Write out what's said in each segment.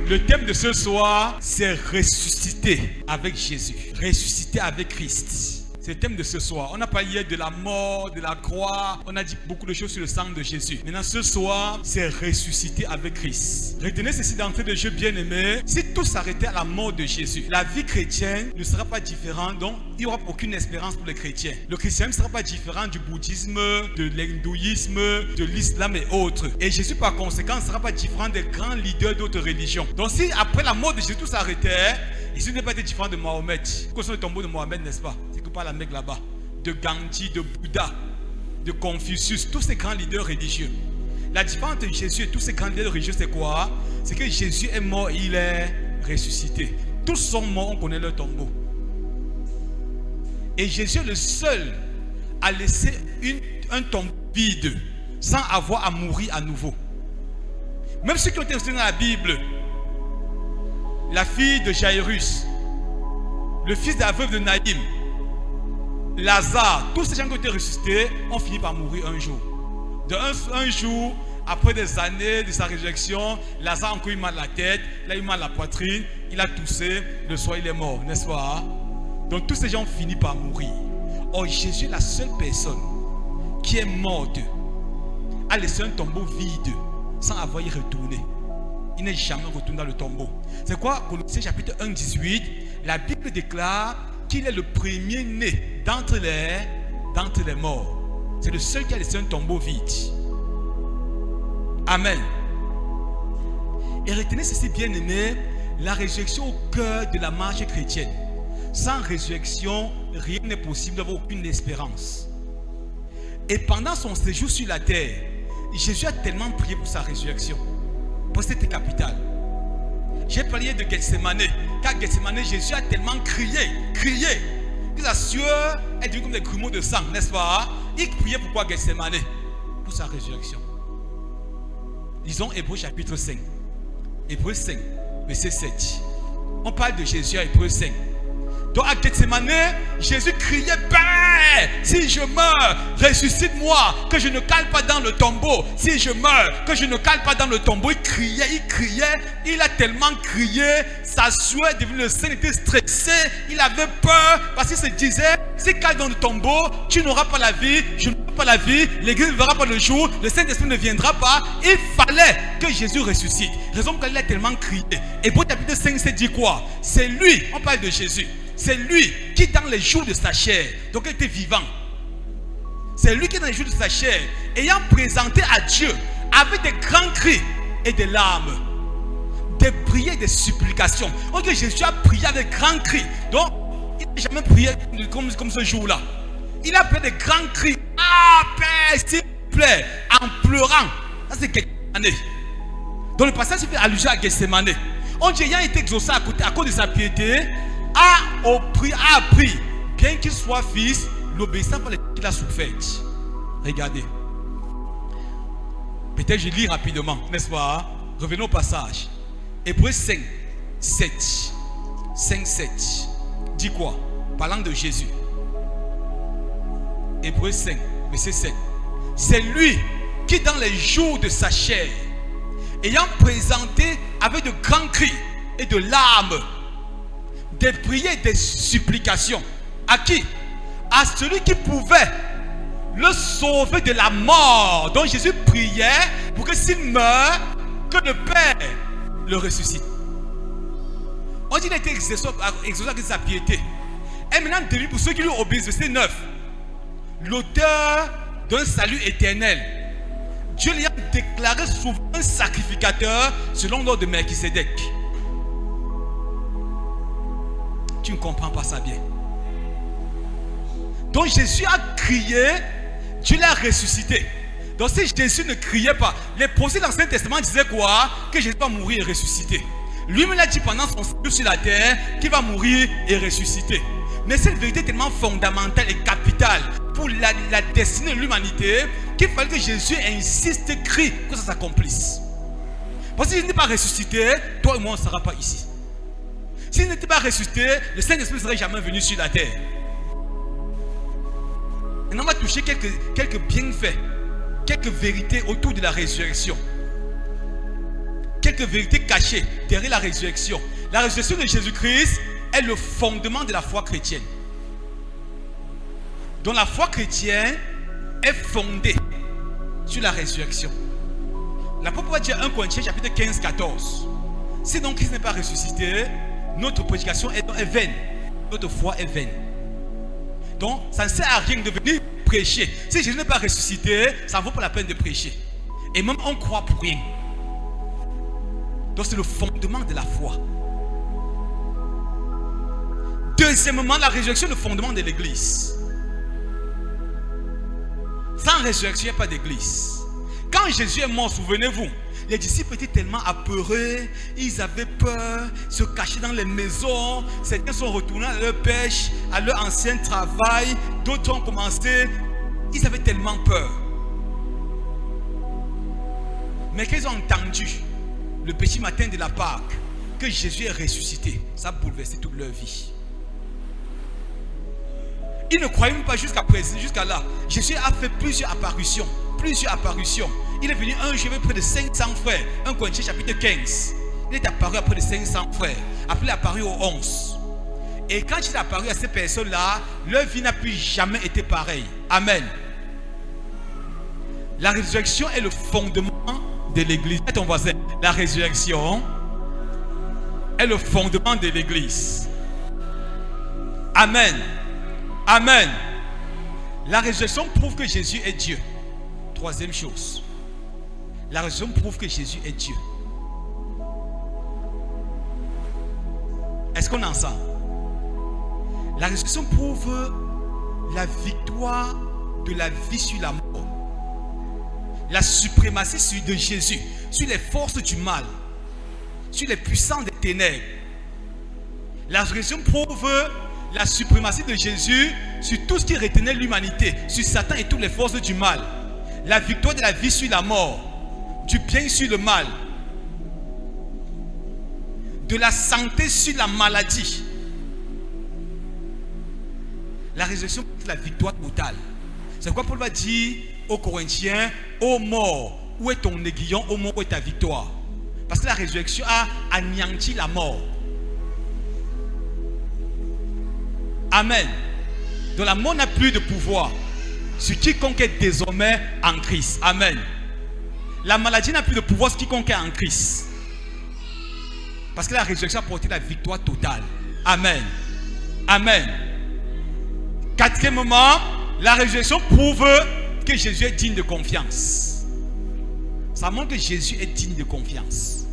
Le thème de ce soir, c'est ressusciter avec Jésus. Ressusciter avec Christ. C'est le thème de ce soir. On n'a pas hier de la mort, de la croix. On a dit beaucoup de choses sur le sang de Jésus. Maintenant, ce soir, c'est ressusciter avec Christ. Retenez ceci d'entrée de jeu bien aimé. Si tout s'arrêtait à la mort de Jésus, la vie chrétienne ne sera pas différente. Donc, il n'y aura aucune espérance pour les chrétiens. Le christianisme ne sera pas différent du bouddhisme, de l'hindouisme, de l'islam et autres. Et Jésus, par conséquent, ne sera pas différent des grands leaders d'autres religions. Donc, si après la mort de Jésus, tout s'arrêtait, Jésus n'est pas différent de Mohamed. Quels sont les tombeaux de Mohamed, n'est-ce pas? C'est que par la Mecque là-bas. De Gandhi, de Bouddha, de Confucius, tous ces grands leaders religieux. La différence entre Jésus et tous ces grands leaders religieux, c'est quoi? C'est que Jésus est mort et il est ressuscité. Tous sont morts, on connaît leur tombeau. Et Jésus est le seul à laisser un tombeau vide sans avoir à mourir à nouveau. Même ceux qui ont été ressuscités dans la Bible, la fille de Jairus, le fils de la veuve de Naïm, Lazare, tous ces gens qui ont été ressuscités ont fini par mourir un jour. Un jour, après des années de sa résurrection, Lazare a encore eu mal à la tête, il a eu mal à la poitrine, il a toussé, le soir il est mort, n'est-ce pas? Donc tous ces gens ont fini par mourir. Or Jésus est la seule personne qui est morte, a laissé un tombeau vide sans avoir y retourné. Il n'est jamais retourné dans le tombeau. C'est quoi? Colossiens chapitre 1, 18, la Bible déclare qu'il est le premier-né d'entre les morts. C'est le seul qui a laissé un tombeau vide. Amen. Et retenez ceci bien aimé, la résurrection au cœur de la marche chrétienne. Sans résurrection, rien n'est possible, d'avoir aucune espérance. Et pendant son séjour sur la terre, Jésus a tellement prié pour sa résurrection. Parce que c'était capital. J'ai parlé de Gethsemane. Car Gethsemane, Jésus a tellement crié, que sa sueur est devenue comme des grumeaux de sang, n'est-ce pas? Il priait pourquoi Gethsemane? Pour sa résurrection. Lisons Hébreux chapitre 5. Hébreux 5, verset 7. On parle de Jésus à Hébreux 5. Donc à Gethsemane, Jésus criait, Père, si je meurs, ressuscite-moi, que je ne cale pas dans le tombeau. Si je meurs, que je ne cale pas dans le tombeau. Il criait, il a tellement crié, sa sueur est devenue le sang, il était stressé, il avait peur, parce qu'il se disait, si cale dans le tombeau, tu n'auras pas la vie, je n'aurai pas la vie, l'église ne verra pas le jour, le Saint-Esprit ne viendra pas. Il fallait que Jésus ressuscite. Raison pour laquelle il a tellement crié. Et pour chapitre 5, c'est dit quoi? C'est lui, on parle de Jésus. C'est lui qui dans les jours de sa chair, donc il était vivant. C'est lui qui dans les jours de sa chair, ayant présenté à Dieu avec des grands cris et des larmes, des prières et des supplications. On dit que Jésus a prié avec grands cris. Donc il n'a jamais prié comme ce jour-là. Il a fait des grands cris. Ah Père, s'il te plaît, en pleurant. Ça c'est Gethsemane. Donc le passage fait allusion à Gethsemane. On dit ayant été exaucé à cause de sa piété, a appris, bien qu'il soit fils, l'obéissance par laquelle il a souffert. Regardez. Peut-être je lis rapidement, n'est-ce pas? Revenons au passage. Hébreux 5, 7. 5, 7. Dit quoi? Parlant de Jésus. Hébreux 5, verset 7. C'est lui qui, dans les jours de sa chair, ayant présenté avec de grands cris et de larmes, des prières et des supplications. À qui? À celui qui pouvait le sauver de la mort. Donc Jésus priait pour que s'il meurt, que le Père le ressuscite. On dit qu'il a été exaucé avec sa piété. Et maintenant, devenu pour ceux qui lui obéissent, verset 9. L'auteur d'un salut éternel. Dieu lui a déclaré souverain sacrificateur selon l'ordre de Melchisédek. Tu ne comprends pas ça bien. Donc Jésus a crié, Dieu l'a ressuscité. Donc si Jésus ne criait pas, les prophètes dans l'Ancien Testament disaient quoi? Que Jésus va mourir et ressusciter. Lui-même l'a dit pendant son séjour sur la terre qu'il va mourir et ressusciter. Mais cette vérité est tellement fondamentale et capitale pour la destinée de l'humanité qu'il fallait que Jésus insiste, crie, que ça s'accomplisse. Parce que s'il n'est pas ressuscité, toi et moi on ne sera pas ici. S'il n'était pas ressuscité, le Saint-Esprit ne serait jamais venu sur la terre. Et on va toucher quelques bienfaits, quelques vérités autour de la résurrection. quelques vérités cachées derrière la résurrection. La résurrection de Jésus-Christ est le fondement de la foi chrétienne. Donc la foi chrétienne est fondée sur la résurrection. L'apôtre Paul dit à 1 Corinthiens chapitre 15, 14. Si donc Christ n'est pas ressuscité, notre prédication est vaine. Notre foi est vaine. Donc ça ne sert à rien de venir prêcher. Si Jésus n'est pas ressuscité, ça ne vaut pas la peine de prêcher. Et même on croit pour rien. Donc c'est le fondement de la foi. Deuxièmement, la résurrection est le fondement de l'église. Sans résurrection, il n'y a pas d'église. Quand Jésus est mort, souvenez-vous, les disciples étaient tellement apeurés, ils avaient peur, se cachaient dans les maisons, certains sont retournés à leur pêche, à leur ancien travail, d'autres ont commencé, ils avaient tellement peur. Mais qu'ils ont entendu le petit matin de la Pâque que Jésus est ressuscité, ça a bouleversé toute leur vie. Ils ne croyaient même pas jusqu'à présent, jusqu'à là. Jésus a fait plusieurs apparitions. Il est venu un jour avec près de 500 frères. 1 Corinthiens chapitre 15. Il est apparu à près de 500 frères. Après il est apparu aux 11. Et quand il est apparu à ces personnes-là, leur vie n'a plus jamais été pareille. Amen. La résurrection est le fondement de l'église. Ton voisin, la résurrection est le fondement de l'église. Amen. Amen. La résurrection prouve que Jésus est Dieu. Troisième chose. La résurrection prouve que Jésus est Dieu. Est-ce qu'on est ensemble? La résurrection prouve la victoire de la vie sur la mort. La suprématie de Jésus sur les forces du mal, sur les puissants des ténèbres. La résurrection prouve la suprématie de Jésus sur tout ce qui retenait l'humanité, sur Satan et toutes les forces du mal. La victoire de la vie sur la mort, du bien sur le mal, de la santé sur la maladie. La résurrection c'est la victoire totale. C'est pourquoi Paul va dire aux Corinthiens: ô mort, où est ton aiguillon? Ô mort, où est ta victoire? Parce que la résurrection a anéanti la mort. Amen. Donc la mort n'a plus de pouvoir sur quiconque est désormais en Christ. Amen. La maladie n'a plus de pouvoir sur quiconque est en Christ. Parce que la résurrection a porté la victoire totale. Amen. Amen. Quatrièmement, la résurrection prouve que Jésus est digne de confiance. Ça montre que Jésus est digne de confiance.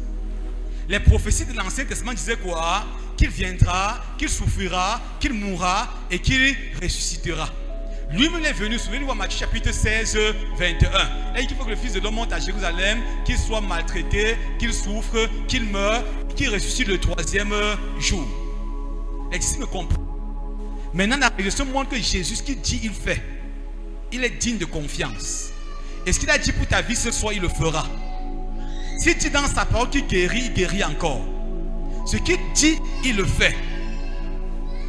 Les prophéties de l'Ancien Testament disaient quoi? Qu'il viendra, qu'il souffrira, qu'il mourra et qu'il ressuscitera. Lui-même est venu, souvenez-vous, Matthieu chapitre 16, 21. Là, il faut que le Fils de l'homme monte à Jérusalem, qu'il soit maltraité, qu'il souffre, qu'il meure, qu'il ressuscite le troisième jour. Les disciples me comprennent. Maintenant, la résurrection montre que Jésus, ce qu'il dit, il fait. Il est digne de confiance. Et ce qu'il a dit pour ta vie ce soir, il le fera. S'il dit dans sa parole qu'il guérit, il guérit encore. Ce qu'il dit, il le fait.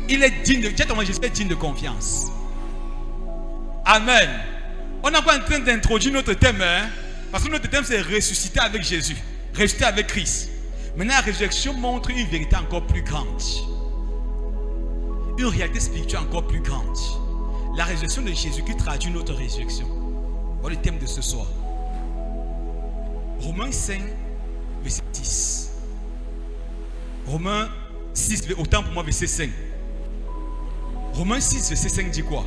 Il est digne de... Jésus est digne de confiance. Amen. On n'est pas en train d'introduire notre thème, hein? Parce que notre thème c'est ressusciter avec Jésus, ressusciter avec Christ. Maintenant la résurrection montre une vérité encore plus grande, une réalité spirituelle encore plus grande. La résurrection de Jésus qui traduit notre résurrection. Voilà le thème de ce soir. Romains 5, verset 10. Romains 6, autant pour moi, verset 5. Romains 6, verset 5 dit quoi?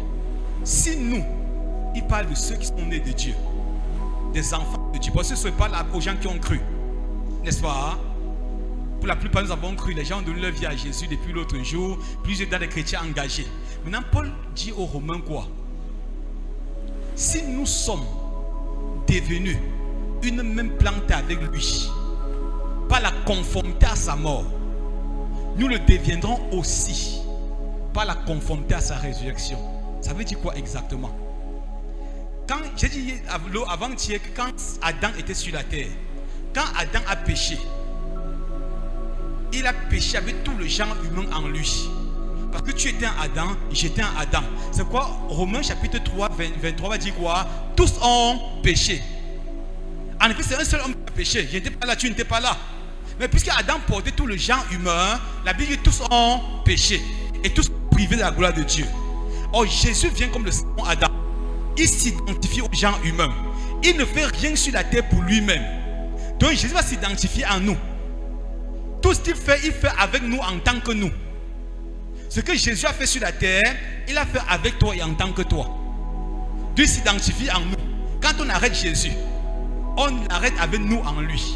Si nous, il parle de ceux qui sont nés de Dieu, des enfants de Dieu, parce que ce n'est pas aux gens qui ont cru, n'est-ce pas? Pour la plupart, nous avons cru, les gens ont donné leur vie à Jésus depuis l'autre jour, plusieurs dans les chrétiens engagés. Maintenant, Paul dit aux Romains quoi? Si nous sommes devenus une même plante avec lui, par la conformité à sa mort, nous le deviendrons aussi par la conformité à sa résurrection. Ça veut dire quoi exactement? Quand j'ai dit avant-hier que quand Adam était sur la terre, quand Adam a péché, il a péché avec tout le genre humain en lui. Parce que tu étais un Adam, j'étais un Adam. C'est quoi? Romains chapitre 3, 23 va dire quoi? Tous ont péché. En effet, c'est un seul homme qui a péché. Je n'étais pas là, tu n'étais pas là. Mais puisque Adam portait tout le genre humain, la Bible dit tous ont péché et tous privés de la gloire de Dieu. Or Jésus vient comme le second Adam. Il s'identifie au genre humain. Il ne fait rien sur la terre pour lui-même. Donc Jésus va s'identifier en nous. Tout ce qu'il fait, il fait avec nous en tant que nous. Ce que Jésus a fait sur la terre, il a fait avec toi et en tant que toi. Dieu s'identifie en nous. Quand on arrête Jésus, on arrête avec nous en lui.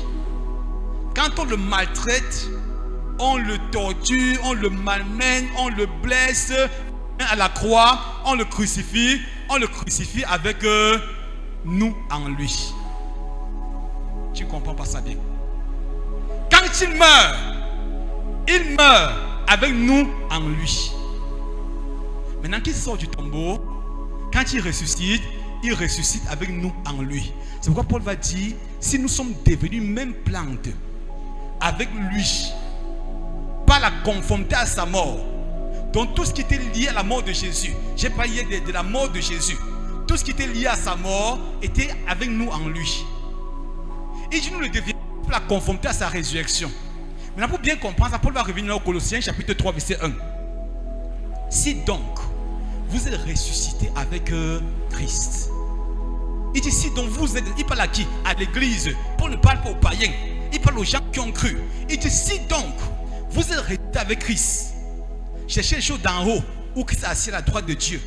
Quand on le maltraite, on le torture, on le malmène, on le blesse à la croix, on le crucifie avec nous en lui. Tu ne comprends pas ça bien? Quand il meurt avec nous en lui. Maintenant qu'il sort du tombeau, quand il ressuscite avec nous en lui. C'est pourquoi Paul va dire, si nous sommes devenus même plantes avec lui, par la conformité à sa mort, donc tout ce qui était lié à la mort de Jésus, j'ai parlé de la mort de Jésus, tout ce qui était lié à sa mort était avec nous en lui. Et nous le devenons pour la conformité à sa résurrection. Maintenant pour bien comprendre, Paul va revenir au Colossiens chapitre 3 verset 1. Si donc vous êtes ressuscité avec Christ. Il dit si donc vous êtes, il parle à qui? À l'église. Paul ne parle pas aux païens, il parle aux gens qui ont cru. Il dit si donc vous êtes ressuscité avec Christ, cherchez les choses d'en haut où Christ est assis à la droite de Dieu.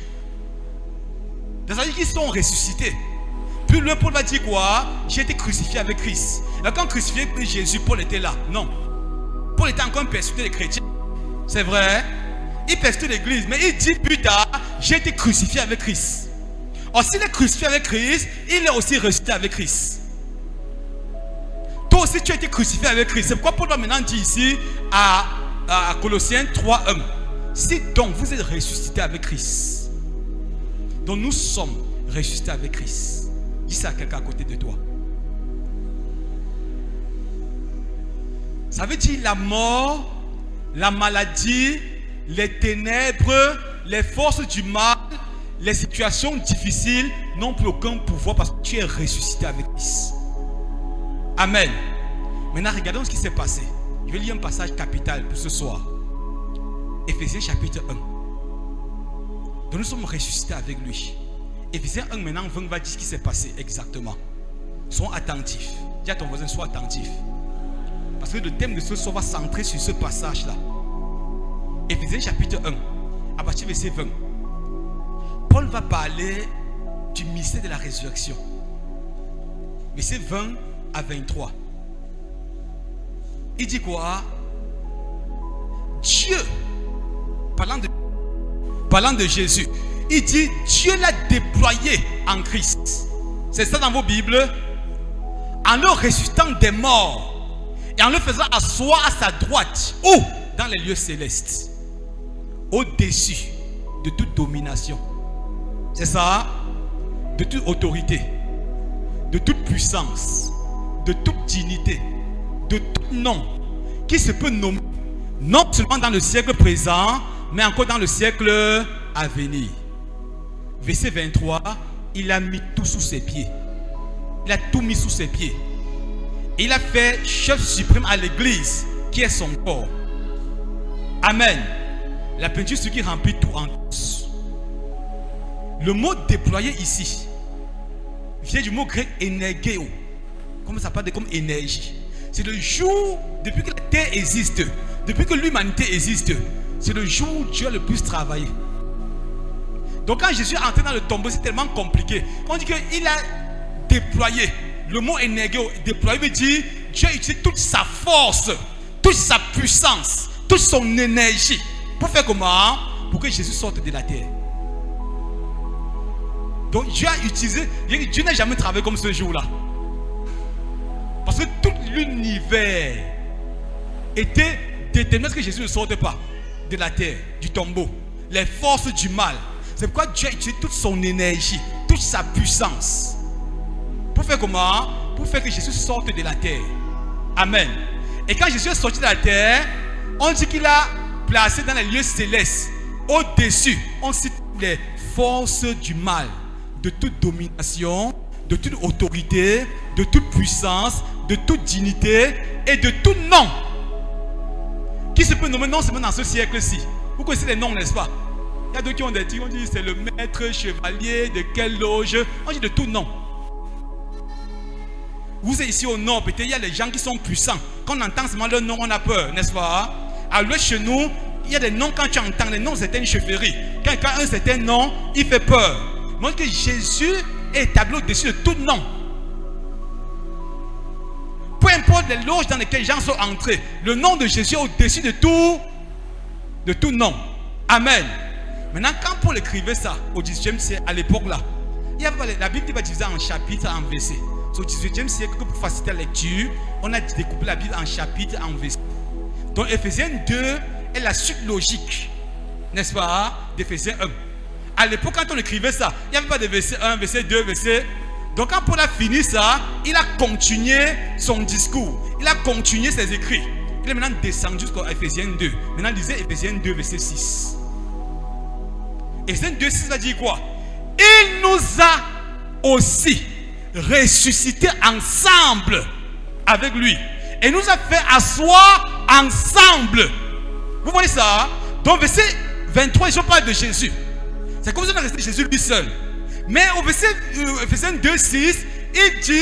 C'est-à-dire qu'ils sont ressuscités. Puis le Paul va dire quoi? J'ai été crucifié avec Christ. Là quand crucifié Jésus, Paul était là. Non. Paul était encore un persécuteur des chrétiens. C'est vrai. Il persécute l'église. Mais il dit plus tard, j'ai été crucifié avec Christ. Or s'il est crucifié avec Christ, il est aussi ressuscité avec Christ. Toi aussi tu as été crucifié avec Christ. C'est pourquoi Paul va maintenant dire ici à Colossiens 3:1. Si donc vous êtes ressuscité avec Christ, donc nous sommes ressuscités avec Christ. Dis ça à quelqu'un à côté de toi. Ça veut dire la mort, la maladie, les ténèbres, les forces du mal, les situations difficiles n'ont plus aucun pouvoir parce que tu es ressuscité avec Christ. Amen. Maintenant regardons ce qui s'est passé. Je vais lire un passage capital pour ce soir. Éphésiens chapitre 1. Donc nous sommes ressuscités avec lui. Éphésiens 1 maintenant 20 va dire ce qui s'est passé exactement. Sois attentifs. Dis à ton voisin, sois attentif. Parce que le thème de ce soir va centrer sur ce passage là. Éphésiens chapitre 1 à partir du verset 20. Paul va parler du mystère de la résurrection. Verset 20 à 23. Il dit quoi? Dieu, parlant de Jésus, il dit Dieu l'a déployé en Christ. C'est ça dans vos Bibles. En le ressuscitant des morts et en le faisant asseoir à sa droite, ou dans les lieux célestes, au-dessus de toute domination. C'est ça? De toute autorité, de toute puissance, de toute dignité, de tout nom qui se peut nommer, non seulement dans le siècle présent, mais encore dans le siècle à venir. Verset 23, il a mis tout sous ses pieds. Il a tout mis sous ses pieds. Il a fait chef suprême à l'église qui est son corps. Amen. La peinture, ce qui remplit tout en tous. Le mot déployé ici vient du mot grec énergéo. Comme ça parle de comme énergie. C'est le jour, depuis que la terre existe, depuis que l'humanité existe, c'est le jour où Dieu a le plus travaillé. Donc quand Jésus est entré dans le tombeau, c'est tellement compliqué. On dit qu'il a déployé. Le mot énergéo, déployé veut dire Dieu a utilisé toute sa force, toute sa puissance, toute son énergie. Pour faire comment? Pour que Jésus sorte de la terre. Donc Dieu a utilisé, Dieu n'a jamais travaillé comme ce jour-là. Parce que tout l'univers était déterminé à ce que Jésus ne sorte pas de la terre, du tombeau. Les forces du mal. C'est pourquoi Dieu a utilisé toute son énergie, toute sa puissance. Pour faire comment? Pour faire que Jésus sorte de la terre. Amen. Et quand Jésus est sorti de la terre, on dit qu'il a placé dans les lieux célestes, au-dessus, on cite les forces du mal, de toute domination, de toute autorité, de toute puissance, de toute dignité et de tout nom qui se peut nommer non seulement dans ce siècle-ci. Vous connaissez les noms, n'est-ce pas? Il y a d'autres qui ont des titres, on dit c'est le maître chevalier de quelle loge. On dit de tout nom. Vous êtes ici au nord, peut-être il y a des gens qui sont puissants. Quand on entend seulement leur nom, on a peur, n'est-ce pas? À l'ouest chez nous, il y a des noms, quand tu entends les noms, c'est une chefferie. Quand un certain nom, il fait peur. Montre que Jésus est établi au-dessus de tout nom. Peu importe les loges dans lesquelles les gens sont entrés, le nom de Jésus est au-dessus de tout nom. Amen. Maintenant, quand Paul écrivait ça au 18e siècle, à l'époque là, il y avait la Bible qui va diviser en chapitres, en versets. Au 18e siècle, pour faciliter la lecture, on a découpé la Bible en chapitres, en versets. Donc, Éphésiens 2 est la suite logique, n'est-ce pas, d'Éphésiens 1. À l'époque, quand on écrivait ça, il n'y avait pas de verset 1, verset 2, verset. Donc, quand Paul a fini ça, il a continué son discours. Il a continué ses écrits. Il est maintenant descendu jusqu'à Éphésiens 2. Maintenant, lisez Éphésiens 2, verset 6. Éphésiens 2, 6 va dire quoi? Il nous a aussi ressuscités ensemble avec lui. Et nous a fait asseoir ensemble. Vous voyez ça? Donc, verset 23, je parle de Jésus. C'est comme si on a resté Jésus lui seul. Mais au verset Éphésiens 2, 6, il dit,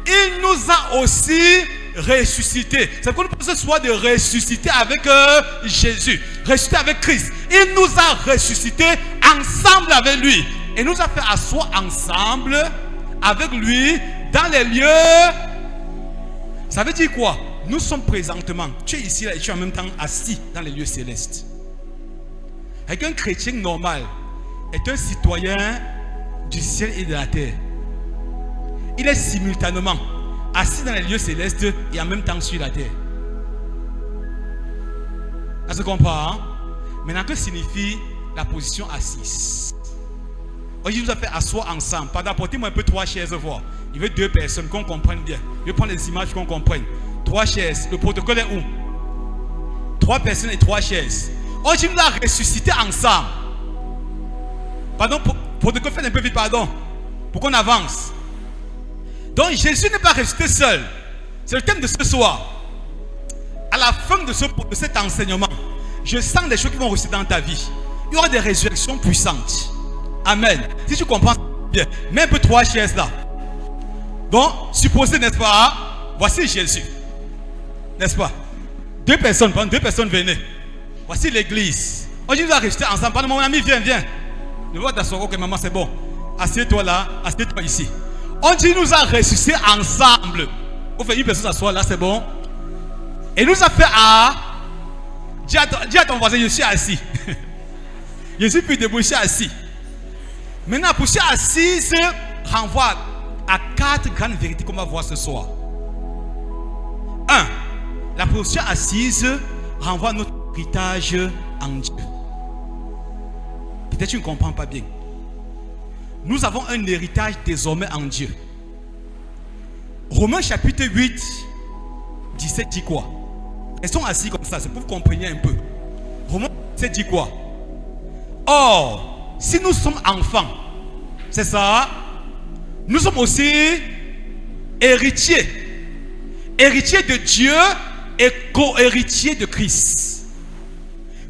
il nous a aussi ressuscités. C'est pour nous ce soir de ressusciter avec Jésus, ressusciter avec Christ. Il nous a ressuscités ensemble avec lui. Et nous a fait asseoir ensemble avec lui dans les lieux. Ça veut dire quoi? Nous sommes présentement, tu es ici là, et tu es en même temps assis dans les lieux célestes. Avec un chrétien normal est un citoyen du ciel et de la terre. Il est simultanément assis dans les lieux célestes et en même temps sur la terre. Ça se comprend, hein? Maintenant, que signifie la position assise? Il nous a fait asseoir ensemble. Pardon, apportez-moi un peu 3 chaises, voir. Il veut 2 personnes, qu'on comprenne bien. Je vais prendre les images qu'on comprenne. 3 chaises. Le protocole est où? 3 personnes et 3 chaises. Il nous a ressuscités ensemble. Pardon, protocole, faites un peu vite, pardon. Pour qu'on avance. Donc, Jésus n'est pas ressuscité seul. C'est le thème de ce soir. À la fin de cet enseignement, je sens des choses qui vont rester dans ta vie. Il y aura des résurrections puissantes. Amen. Si tu comprends bien, mets un peu 3 chaises là. Donc, supposez, n'est-ce pas, voici Jésus. N'est-ce pas? 2 personnes, pendant 2 personnes venaient. Voici l'église. Aujourd'hui, nous allons rester ensemble. Pendant mon ami, viens. Ne vois pas t'asseoir, ok, maman, c'est bon. Assieds-toi là, assieds-toi ici. On dit, nous a ressuscités ensemble. Vous faites une personne s'asseoir là, c'est bon. Et nous a fait à. Dis à ton voisin, je suis assis. Je suis plus debout, je suis assis. Maintenant, la position assise renvoie à 4 grandes vérités qu'on va voir ce soir. 1. La position assise renvoie à notre héritage en Dieu. Peut-être que tu ne comprends pas bien. Nous avons un héritage désormais en Dieu. Romains chapitre 8, 17 dit quoi? Ils sont assis comme ça, c'est pour que vous compreniez un peu. Romains 17 dit quoi? Or, si nous sommes enfants, c'est ça, nous sommes aussi héritiers. Héritiers de Dieu et co-héritiers de Christ.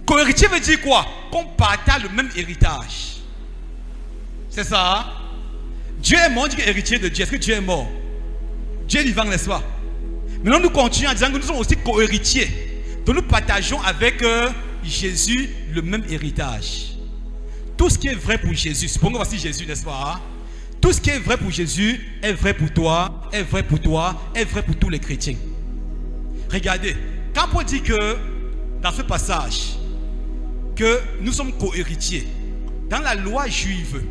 Co-héritier veut dire quoi? Qu'on partage le même héritage. C'est ça. Dieu est mort, on dit que héritier de Dieu. Est-ce que Dieu est mort? Dieu est vivant, n'est-ce pas? Maintenant, nous continuons en disant que nous sommes aussi co-héritiers. Donc, nous partageons avec Jésus le même héritage. Tout ce qui est vrai pour Jésus, supposons que voici Jésus, n'est-ce pas? Tout ce qui est vrai pour Jésus est vrai pour toi, est vrai pour toi, est vrai pour tous les chrétiens. Regardez, quand Paul dit que, dans ce passage, que nous sommes co-héritiers, dans la loi juive,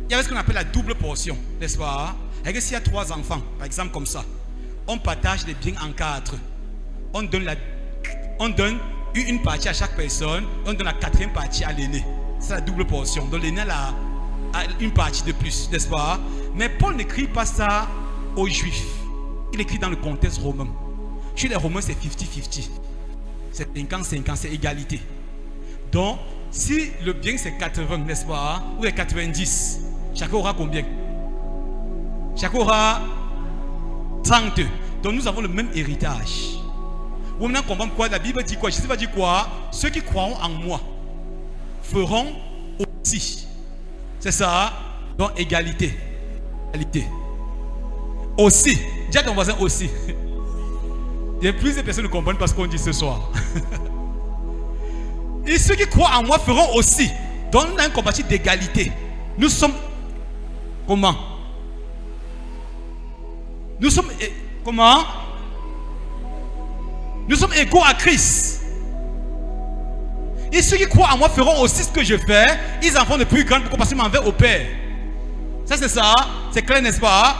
il y avait ce qu'on appelle la double portion, n'est-ce pas? Et s'il y a 3 enfants, par exemple comme ça, on partage les biens en 4. On donne une partie à chaque personne, on donne la 4e partie à l'aîné. C'est la double portion. Donc l'aîné a une partie de plus, n'est-ce pas? Mais Paul n'écrit pas ça aux Juifs. Il écrit dans le contexte romain. Chez les Romains, c'est 50-50. C'est 50-50, c'est égalité. Donc, si le bien c'est 80, n'est-ce pas? Ou les 90, chacun aura combien? Chacun aura 30. Donc nous avons le même héritage. Vous maintenant comprendre quoi? La Bible dit quoi? Jésus va dire quoi? Ceux qui croiront en moi feront aussi. C'est ça. Donc égalité. Égalité. Aussi. Dis à ton voisin aussi. Il y a plusieurs personnes qui comprennent parce qu'on dit ce soir. Et ceux qui croient en moi feront aussi. Donc nous avons un comparatif d'égalité. Nous sommes comment? Nous sommes comment? Nous sommes égaux à Christ. Et ceux qui croient en moi feront aussi ce que je fais. Ils en font de plus grand parce qu'ils m'en veulent au Père. Ça c'est ça. C'est clair, n'est-ce pas?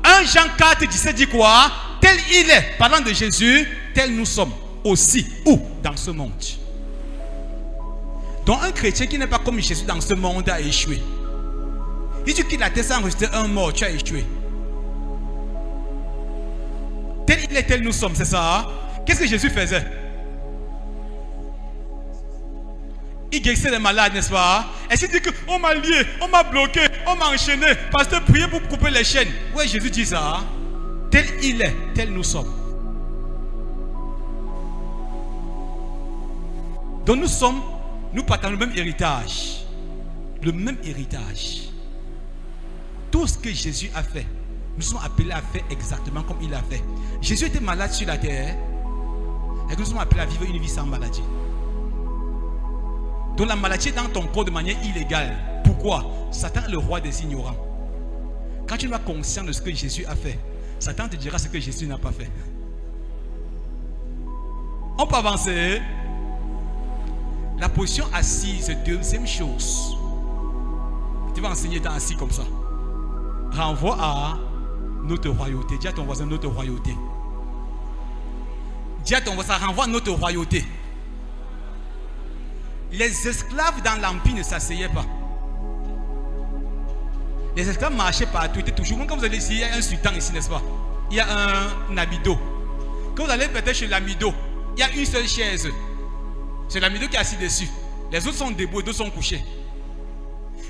1 Jean 4, 17 dit quoi? Tel il est, parlant de Jésus, tel nous sommes aussi. Où? Dans ce monde. Donc un chrétien qui n'est pas comme Jésus dans ce monde a échoué. Si tu quittes la terre sans rester un mort, tu as échoué. Tel il est, tel nous sommes, c'est ça. Qu'est-ce que Jésus faisait? Il guérissait les malades, n'est-ce pas? Est-ce qu'il dit qu'on m'a lié, on m'a bloqué, on m'a enchaîné? Pasteur, priez pour couper les chaînes. Oui, Jésus dit ça. Tel il est, tel nous sommes. Donc nous partageons le même héritage. Le même héritage. Tout ce que Jésus a fait, nous sommes appelés à faire exactement comme il a fait. Jésus était malade sur la terre. Et nous sommes appelés à vivre une vie sans maladie. Donc la maladie est dans ton corps de manière illégale. Pourquoi? Satan est le roi des ignorants. Quand tu n'es pas conscient de ce que Jésus a fait, Satan te dira ce que Jésus n'a pas fait. On peut avancer. La position assise, deuxième chose. Tu vas enseigner étant assis comme ça. Renvoie à notre royauté. Dis à ton voisin notre royauté. Dis à ton voisin, ça renvoie à notre royauté. Les esclaves dans l'empire ne s'asseyaient pas. Les esclaves marchaient partout, étaient toujours. Quand vous allez ici, il y a un sultan ici, n'est-ce pas? Il y a un amido. Quand vous allez peut-être chez l'amido, il y a une seule chaise. C'est l'amido qui est assis dessus. Les autres sont debout, d'autres sont couchés.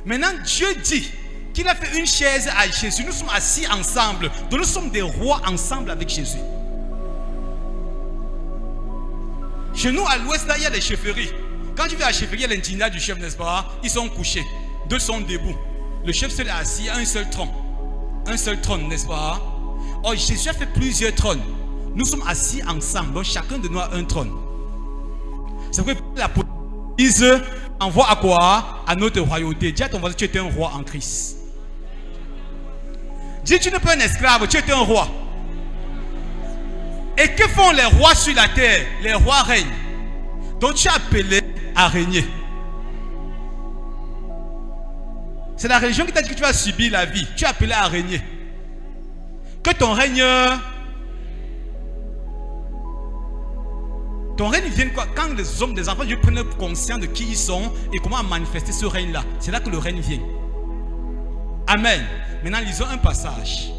Maintenant, Dieu dit qu'il a fait une chaise à Jésus. Nous sommes assis ensemble. Donc nous sommes des rois ensemble avec Jésus. Chez nous, à l'ouest, là, il y a des chefferies. Quand tu vas à la chefferie, il y a l'intimidation du chef, n'est-ce pas? Ils sont couchés. D'autres sont debout. Le chef seul est assis à un seul trône. Un seul trône, n'est-ce pas? Oh, Jésus a fait plusieurs trônes. Nous sommes assis ensemble. Donc chacun de nous a un trône. C'est pourquoi la police envoie à quoi? À notre royauté. Dis à ton voisin, tu es un roi en Christ. Dis, tu n'es pas un esclave, tu es un roi. Et que font les rois sur la terre? Les rois règnent. Donc tu es appelé à régner. C'est la religion qui t'a dit que tu vas subir la vie. Tu es appelé à régner. Que ton règne vienne quoi? Quand les hommes, des enfants, Dieu prennent conscience de qui ils sont et comment manifester ce règne-là. C'est là que le règne vient. Amen. Maintenant, lisons un passage.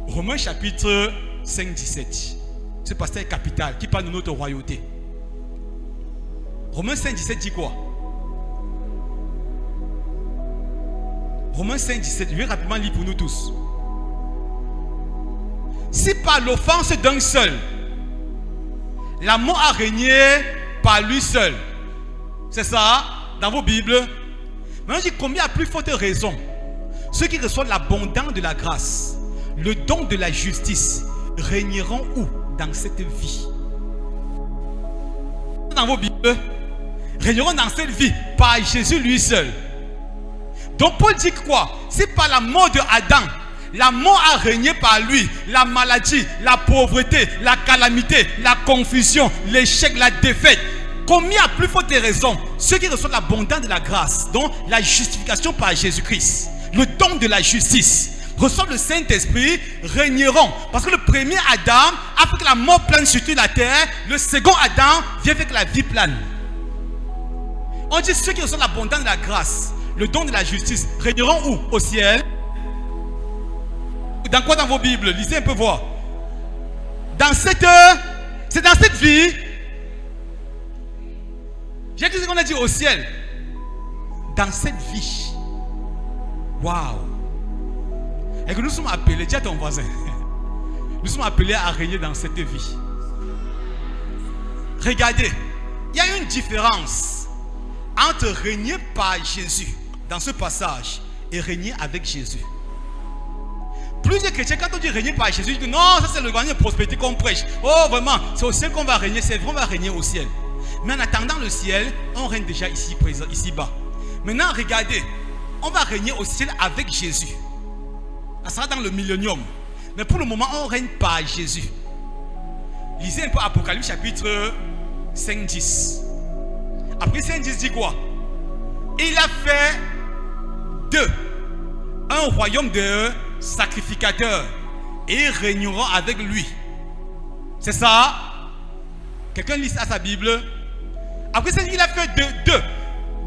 Romains chapitre 5, 17. Ce passage est capital qui parle de notre royauté. Romains 5, 17 dit quoi? Romains 5, 17. Je vais rapidement lire pour nous tous. Si par l'offense d'un seul, la mort a régné par lui seul. C'est ça, dans vos Bibles. Maintenant, je dis combien à plus forte raison, ceux qui reçoivent l'abondance de la grâce, le don de la justice, régneront où? Dans cette vie. Dans vos Bibles, régneront dans cette vie par Jésus lui seul. Donc Paul dit quoi? C'est par la mort de Adam. La mort a régné par lui. La maladie, la pauvreté, la calamité, la confusion, l'échec, la défaite. Combien à plus forte raison, ceux qui reçoivent l'abondance de la grâce, donc la justification par Jésus-Christ, le don de la justice, reçoivent le Saint-Esprit, régneront. Parce que le premier Adam a fait que la mort plane sur toute la terre. Le second Adam vient faire que la vie plane. On dit ceux qui reçoivent l'abondance de la grâce, le don de la justice, régneront où? Au ciel. Dans quoi dans vos Bibles? Lisez un peu voir. C'est dans cette vie. J'ai dit ce qu'on a dit au ciel. Dans cette vie. Waouh. Et que nous sommes appelés, dis à ton voisin. Nous sommes appelés à régner dans cette vie. Regardez, il y a une différence entre régner par Jésus dans ce passage et régner avec Jésus. Plusieurs chrétiens, quand on dit régner par Jésus, ils disent non, ça c'est le l'évangile de prospérité qu'on prêche. Oh vraiment, c'est au ciel qu'on va régner, c'est vrai, on va régner au ciel. Mais en attendant le ciel, on règne déjà ici, ici-bas. Maintenant, regardez, on va régner au ciel avec Jésus. Ça sera dans le millénium. Mais pour le moment, on règne par Jésus. Lisez un peu Apocalypse chapitre 5, 10. Après 5, 10 dit quoi? Il a fait un royaume de sacrificateurs et ils régneront avec lui. C'est ça? Quelqu'un lit ça à sa Bible? Après ça, il a fait deux.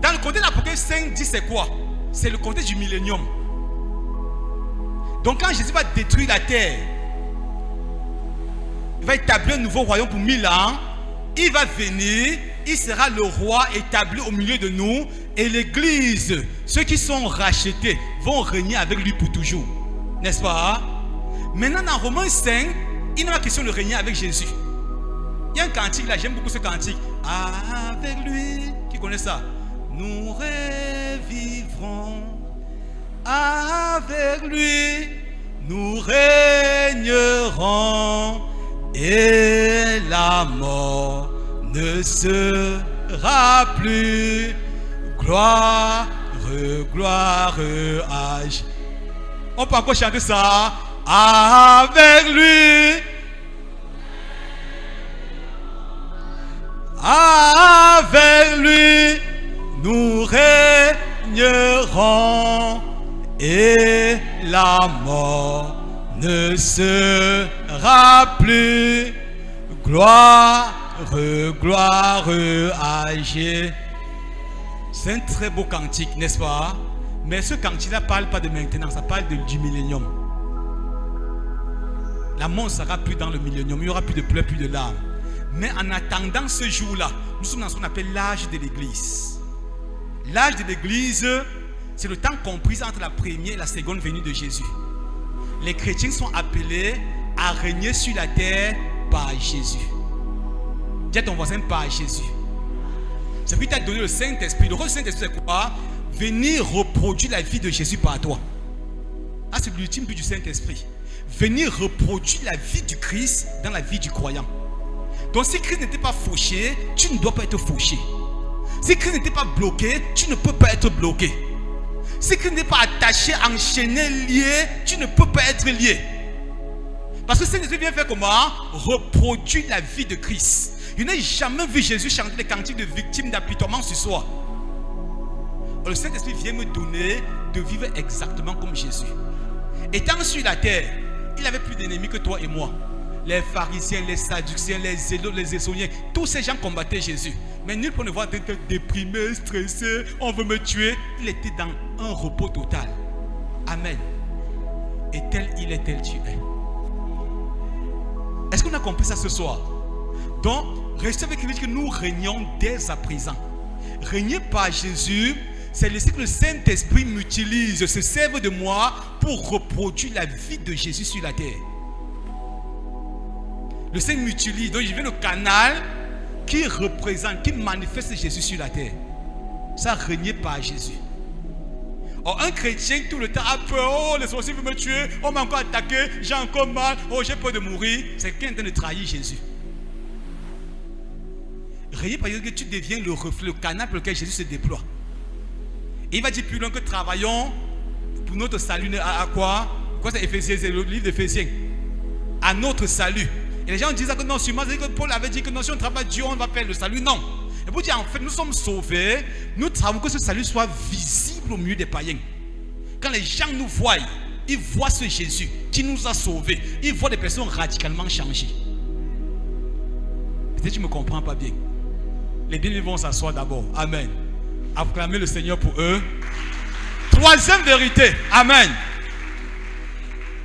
Dans le contexte d'Apocalypse 5, 10, c'est quoi? C'est le contexte du millénium. Donc quand Jésus va détruire la terre, il va établir un nouveau royaume pour 1000 ans. Il va venir, il sera le roi établi au milieu de nous. Et l'église, ceux qui sont rachetés, vont régner avec lui pour toujours. N'est-ce pas? Maintenant dans Romains 5, il n'est pas question de régner avec Jésus. Il y a un cantique là, j'aime beaucoup ce cantique. Avec lui, qui connaît ça? Nous revivrons. Avec lui, nous régnerons. Et la mort ne sera plus. Gloire, gloire à Jésus. On peut encore chanter ça. Avec lui. Avec lui, nous régnerons. Et la mort ne sera plus. Gloire, gloire à Jésus. C'est un très beau cantique, n'est-ce pas? Mais ce cantique-là ne parle pas de maintenant, ça parle du millénium. La mort ne sera plus dans le millénium, il n'y aura plus de pleurs, plus de larmes. Mais en attendant ce jour-là, nous sommes dans ce qu'on appelle l'âge de l'Église. L'âge de l'Église, c'est le temps compris entre la première et la seconde venue de Jésus. Les chrétiens sont appelés à régner sur la terre par Jésus. Dis à ton voisin par Jésus. C'est lui qui t'a donné le Saint-Esprit. Le rôle du Saint-Esprit, c'est quoi? Venir reproduire la vie de Jésus par toi. Ah, c'est l'ultime but du Saint-Esprit. Venir reproduire la vie du Christ dans la vie du croyant. Donc si Christ n'était pas fauché, tu ne dois pas être fauché. Si Christ n'était pas bloqué, tu ne peux pas être bloqué. Si Christ n'est pas attaché, enchaîné, lié, tu ne peux pas être lié. Parce que le Saint-Esprit vient faire comment? Reproduire la vie de Christ. Je n'ai jamais vu Jésus chanter les cantiques de victimes d'apitoiement sur soi. Le Saint-Esprit vient me donner de vivre exactement comme Jésus. Étant sur la terre, il avait plus d'ennemis que toi et moi. Les pharisiens, les sadducéens, les zélotes, les essoniens, tous ces gens combattaient Jésus. Mais nul pour ne voir être déprimé, stressé, on veut me tuer. Il était dans un repos total. Amen. Et tel il est, tel tu es. Est-ce qu'on a compris ça ce soir? Donc, restez avec lui que nous régnons dès à présent. Régner par Jésus, c'est laisser que le Saint-Esprit m'utilise, se serve de moi pour reproduire la vie de Jésus sur la terre. Le Saint m'utilise, donc je deviens le canal qui représente, qui manifeste Jésus sur la terre. Ça, régner par Jésus. Or, un chrétien tout le temps a peur. Oh, les sorciers veulent me tuer. On m'a encore attaqué. J'ai encore mal. Oh, j'ai peur de mourir. C'est quelqu'un en train de trahir Jésus. Régner par Jésus, que tu deviens le reflet, le canal pour lequel Jésus se déploie. Et il va dire plus loin que travaillons pour notre salut. À quoi? Quoi c'est Éphésiens? C'est le livre d'Éphésiens. À notre salut. Et les gens disent que non, sûrement, que Paul avait dit que non, si on travaille Dieu, on va perdre le salut. Non. Et pour dire, en fait, nous sommes sauvés. Nous travaillons que ce salut soit visible au milieu des païens. Quand les gens nous voient, ils voient ce Jésus qui nous a sauvés. Ils voient des personnes radicalement changées. Peut-être que tu ne me comprends pas bien. Les bien vont s'asseoir d'abord. Amen. Acclamez le Seigneur pour eux. Troisième vérité. Amen.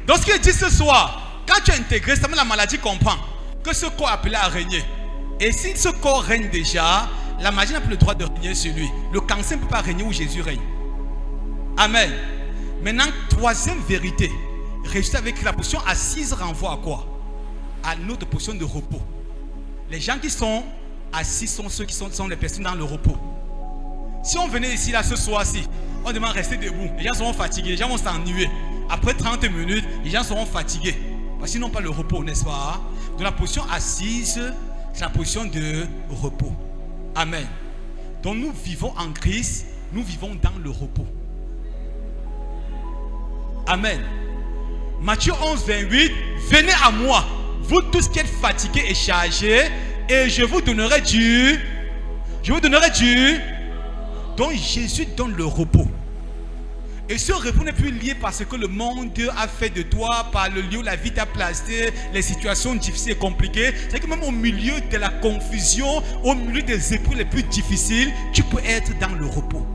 Donc ce qu'il dit ce soir, quand tu es intégré, ça la maladie comprend que ce corps est appelé à régner. Et si ce corps règne déjà, la maladie n'a plus le droit de régner sur lui. Le cancer ne peut pas régner où Jésus règne. Amen. Maintenant, troisième vérité. Résultat avec la position assise renvoie à quoi? à notre position de repos. Les gens qui sont assis sont ceux qui sont les personnes dans le repos. Si on venait ici là ce soir-ci, on demande de rester debout. Les gens seront fatigués, les gens vont s'ennuyer. Après 30 minutes, les gens seront fatigués. Parce qu'ils n'ont pas le repos, n'est-ce pas? Donc la position assise, c'est la position de repos. Amen. Donc nous vivons en Christ, nous vivons dans le repos. Amen. Matthieu 11, 28. Venez à moi, vous tous qui êtes fatigués et chargés, et je vous donnerai du. Donc Jésus donne le repos. Et ce repos n'est plus lié par ce que le monde a fait de toi, par le lieu où la vie t'a placé, les situations difficiles et compliquées. C'est que même au milieu de la confusion, au milieu des épreuves les plus difficiles, tu peux être dans le repos.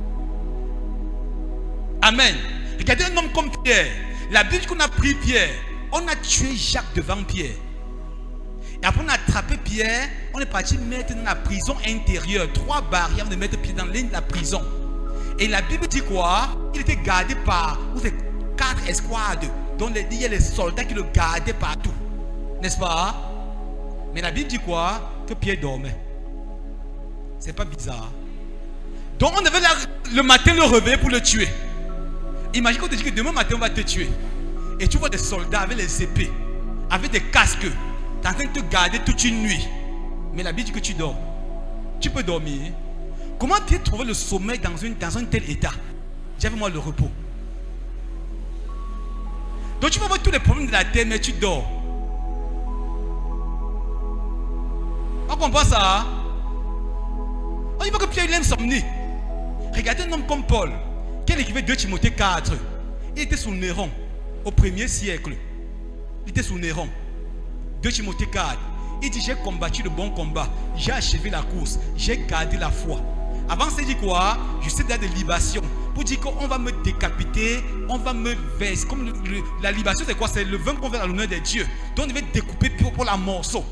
Amen. Regardez un homme comme Pierre. La Bible dit qu'on a pris Pierre. On a tué Jacques devant Pierre. Et après on a attrapé Pierre. On est parti mettre dans la prison intérieure. 3 barrières de mettre Pierre dans la prison. Et la Bible dit quoi? Il était gardé par 4 escouades. Donc il y a les soldats qui le gardaient partout. N'est-ce pas? Mais la Bible dit quoi? Que Pierre dormait. C'est pas bizarre. Donc on devait le matin le réveiller pour le tuer. Imagine qu'on te dit que demain matin on va te tuer. Et tu vois des soldats avec les épées, avec des casques, en train de te garder toute une nuit. Mais la Bible dit que tu dors. Tu peux dormir. Comment tu as trouvé le sommeil dans un tel état? J'avais moi le repos. Donc tu vas voir tous les problèmes de la terre, mais tu dors. On comprend ça? On dit pas que Pierre il a insomnie. Regardez un homme comme Paul, qui est l'écrivain de 2 Timothée 4. Il était sous Néron au 1er siècle. Il était sous Néron. 2 Timothée 4. Il dit: j'ai combattu le bon combat, j'ai achevé la course, j'ai gardé la foi. Avant, c'est dit quoi? Je sais dans des libations. Pour dire qu'on va me décapiter, on va me verser. Comme la libation, c'est quoi? C'est le vin qu'on fait à l'honneur des dieux. Donc on devait découper pour la morceau.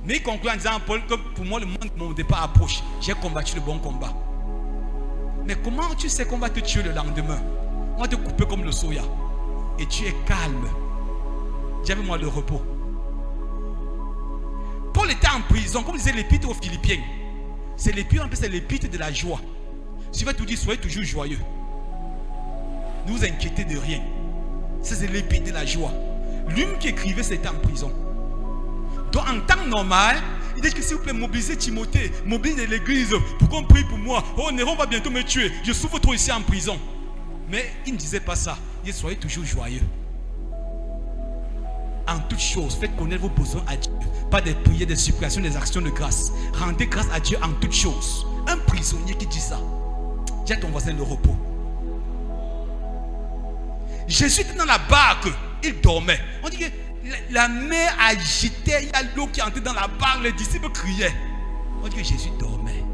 Mais il conclut en disant: Paul, que pour moi, le moment de mon départ approche. J'ai combattu le bon combat. Mais comment tu sais qu'on va te tuer le lendemain? On va te couper comme le soya. Et tu es calme. J'avais moi le repos. Paul était en prison, comme disait l'épître aux Philippiens. C'est l'épître, en plus c'est l'épître de la joie. Si tu vas tout dire, soyez toujours joyeux. Ne vous inquiétez de rien. Ça c'est l'épître de la joie. Lui-même qui écrivait, c'était en prison. Donc en temps normal, il dit que s'il vous plaît, mobilisez Timothée, mobilisez l'église pour qu'on prie pour moi. Oh, Néron va bientôt me tuer. Je souffre trop ici en prison. Mais il ne disait pas ça. Il dit: soyez toujours joyeux. En toutes choses, faites connaître vos besoins à Dieu. Pas des prières, des supplications, des actions de grâce. Rendez grâce à Dieu en toutes choses. Un prisonnier qui dit ça, dis à ton voisin le repos. Jésus était dans la barque, il dormait. On dit que la mer agitait, il y a l'eau qui entrait dans la barque, les disciples criaient. On dit que Jésus dormait.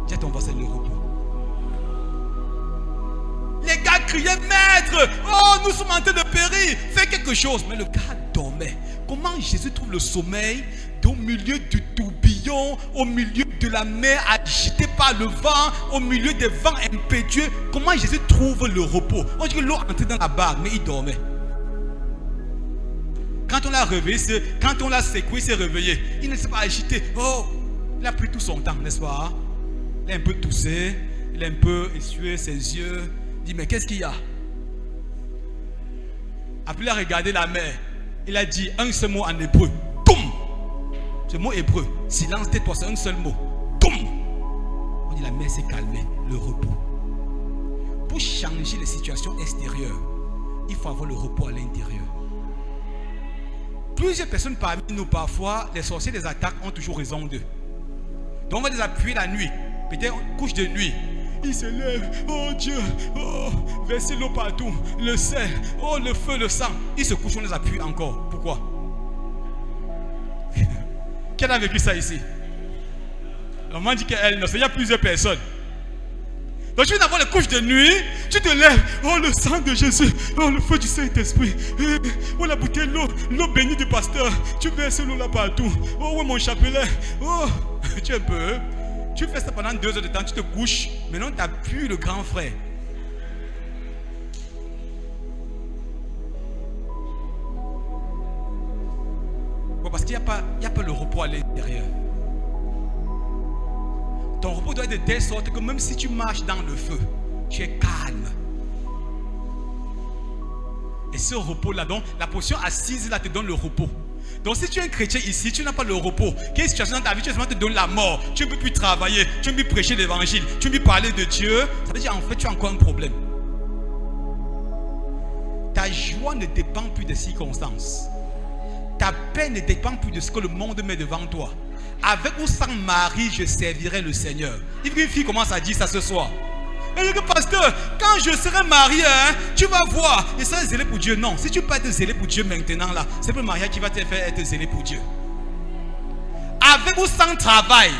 Dis à ton voisin le repos. Les gars criaient: Maître, oh, nous sommes en train de périr, fais quelque chose. Mais le gars dormait. Comment Jésus trouve le sommeil au milieu du tourbillon, au milieu de la mer agitée par le vent, au milieu des vents impétueux? Comment Jésus trouve le repos? On dit que l'eau entrait dans la barque, mais il dormait. Quand on l'a réveillé, quand on l'a secoué, il s'est réveillé. Il ne s'est pas agité. Oh, il a pris tout son temps, n'est-ce pas? Il a un peu toussé, il a un peu essuyé ses yeux. Il dit: mais qu'est-ce qu'il y a? Après il a regardé la mer. Il a dit un seul mot en hébreu. Toum. Ce mot hébreu, silence, tais-toi, c'est un seul mot. Toum. On dit: la mer s'est calmée, le repos. Pour changer les situations extérieures, il faut avoir le repos à l'intérieur. Plusieurs personnes parmi nous, parfois, les sorciers des attaques ont toujours raison d'eux. Donc on va les appuyer la nuit. Peut-être couche de nuit. Il se lève, oh Dieu, oh, verser l'eau partout, le sel, oh le feu, le sang. Il se couche, on les appuie encore. Pourquoi? Qui a vécu ça ici? On m'a dit qu'elle ne sait, il y a plusieurs personnes. Donc tu viens d'avoir les couches de nuit, tu te lèves, oh le sang de Jésus, oh le feu du Saint-Esprit, oh la bouteille d'eau, l'eau bénie du pasteur, tu verses l'eau là partout, oh ouais mon chapelet, oh, tu es un peu... Tu fais ça pendant 2 heures de temps, tu te couches. Maintenant, tu appuies le grand frère. il n'y a pas le repos à l'intérieur. Ton repos doit être de telle sorte que même si tu marches dans le feu, tu es calme. Et ce repos-là, donc, la position assise là te donne le repos. Donc si tu es un chrétien ici, tu n'as pas le repos. Quelle situation dans ta vie, tu te donnes la mort. Tu ne peux plus travailler, tu ne peux plus prêcher l'évangile, tu ne peux plus parler de Dieu. Ça veut dire en fait tu as encore un problème. Ta joie ne dépend plus des circonstances. Ta paix ne dépend plus de ce que le monde met devant toi. Avec ou sans mari, je servirai le Seigneur. Il y a une fille commence à dire ça ce soir. Elle dit que pasteur, quand je serai marié, tu vas voir, je serai zélé pour Dieu. Non, si tu peux être zélé pour Dieu maintenant, là, c'est le mariage qui va te faire être zélé pour Dieu. Avec ou sans travail.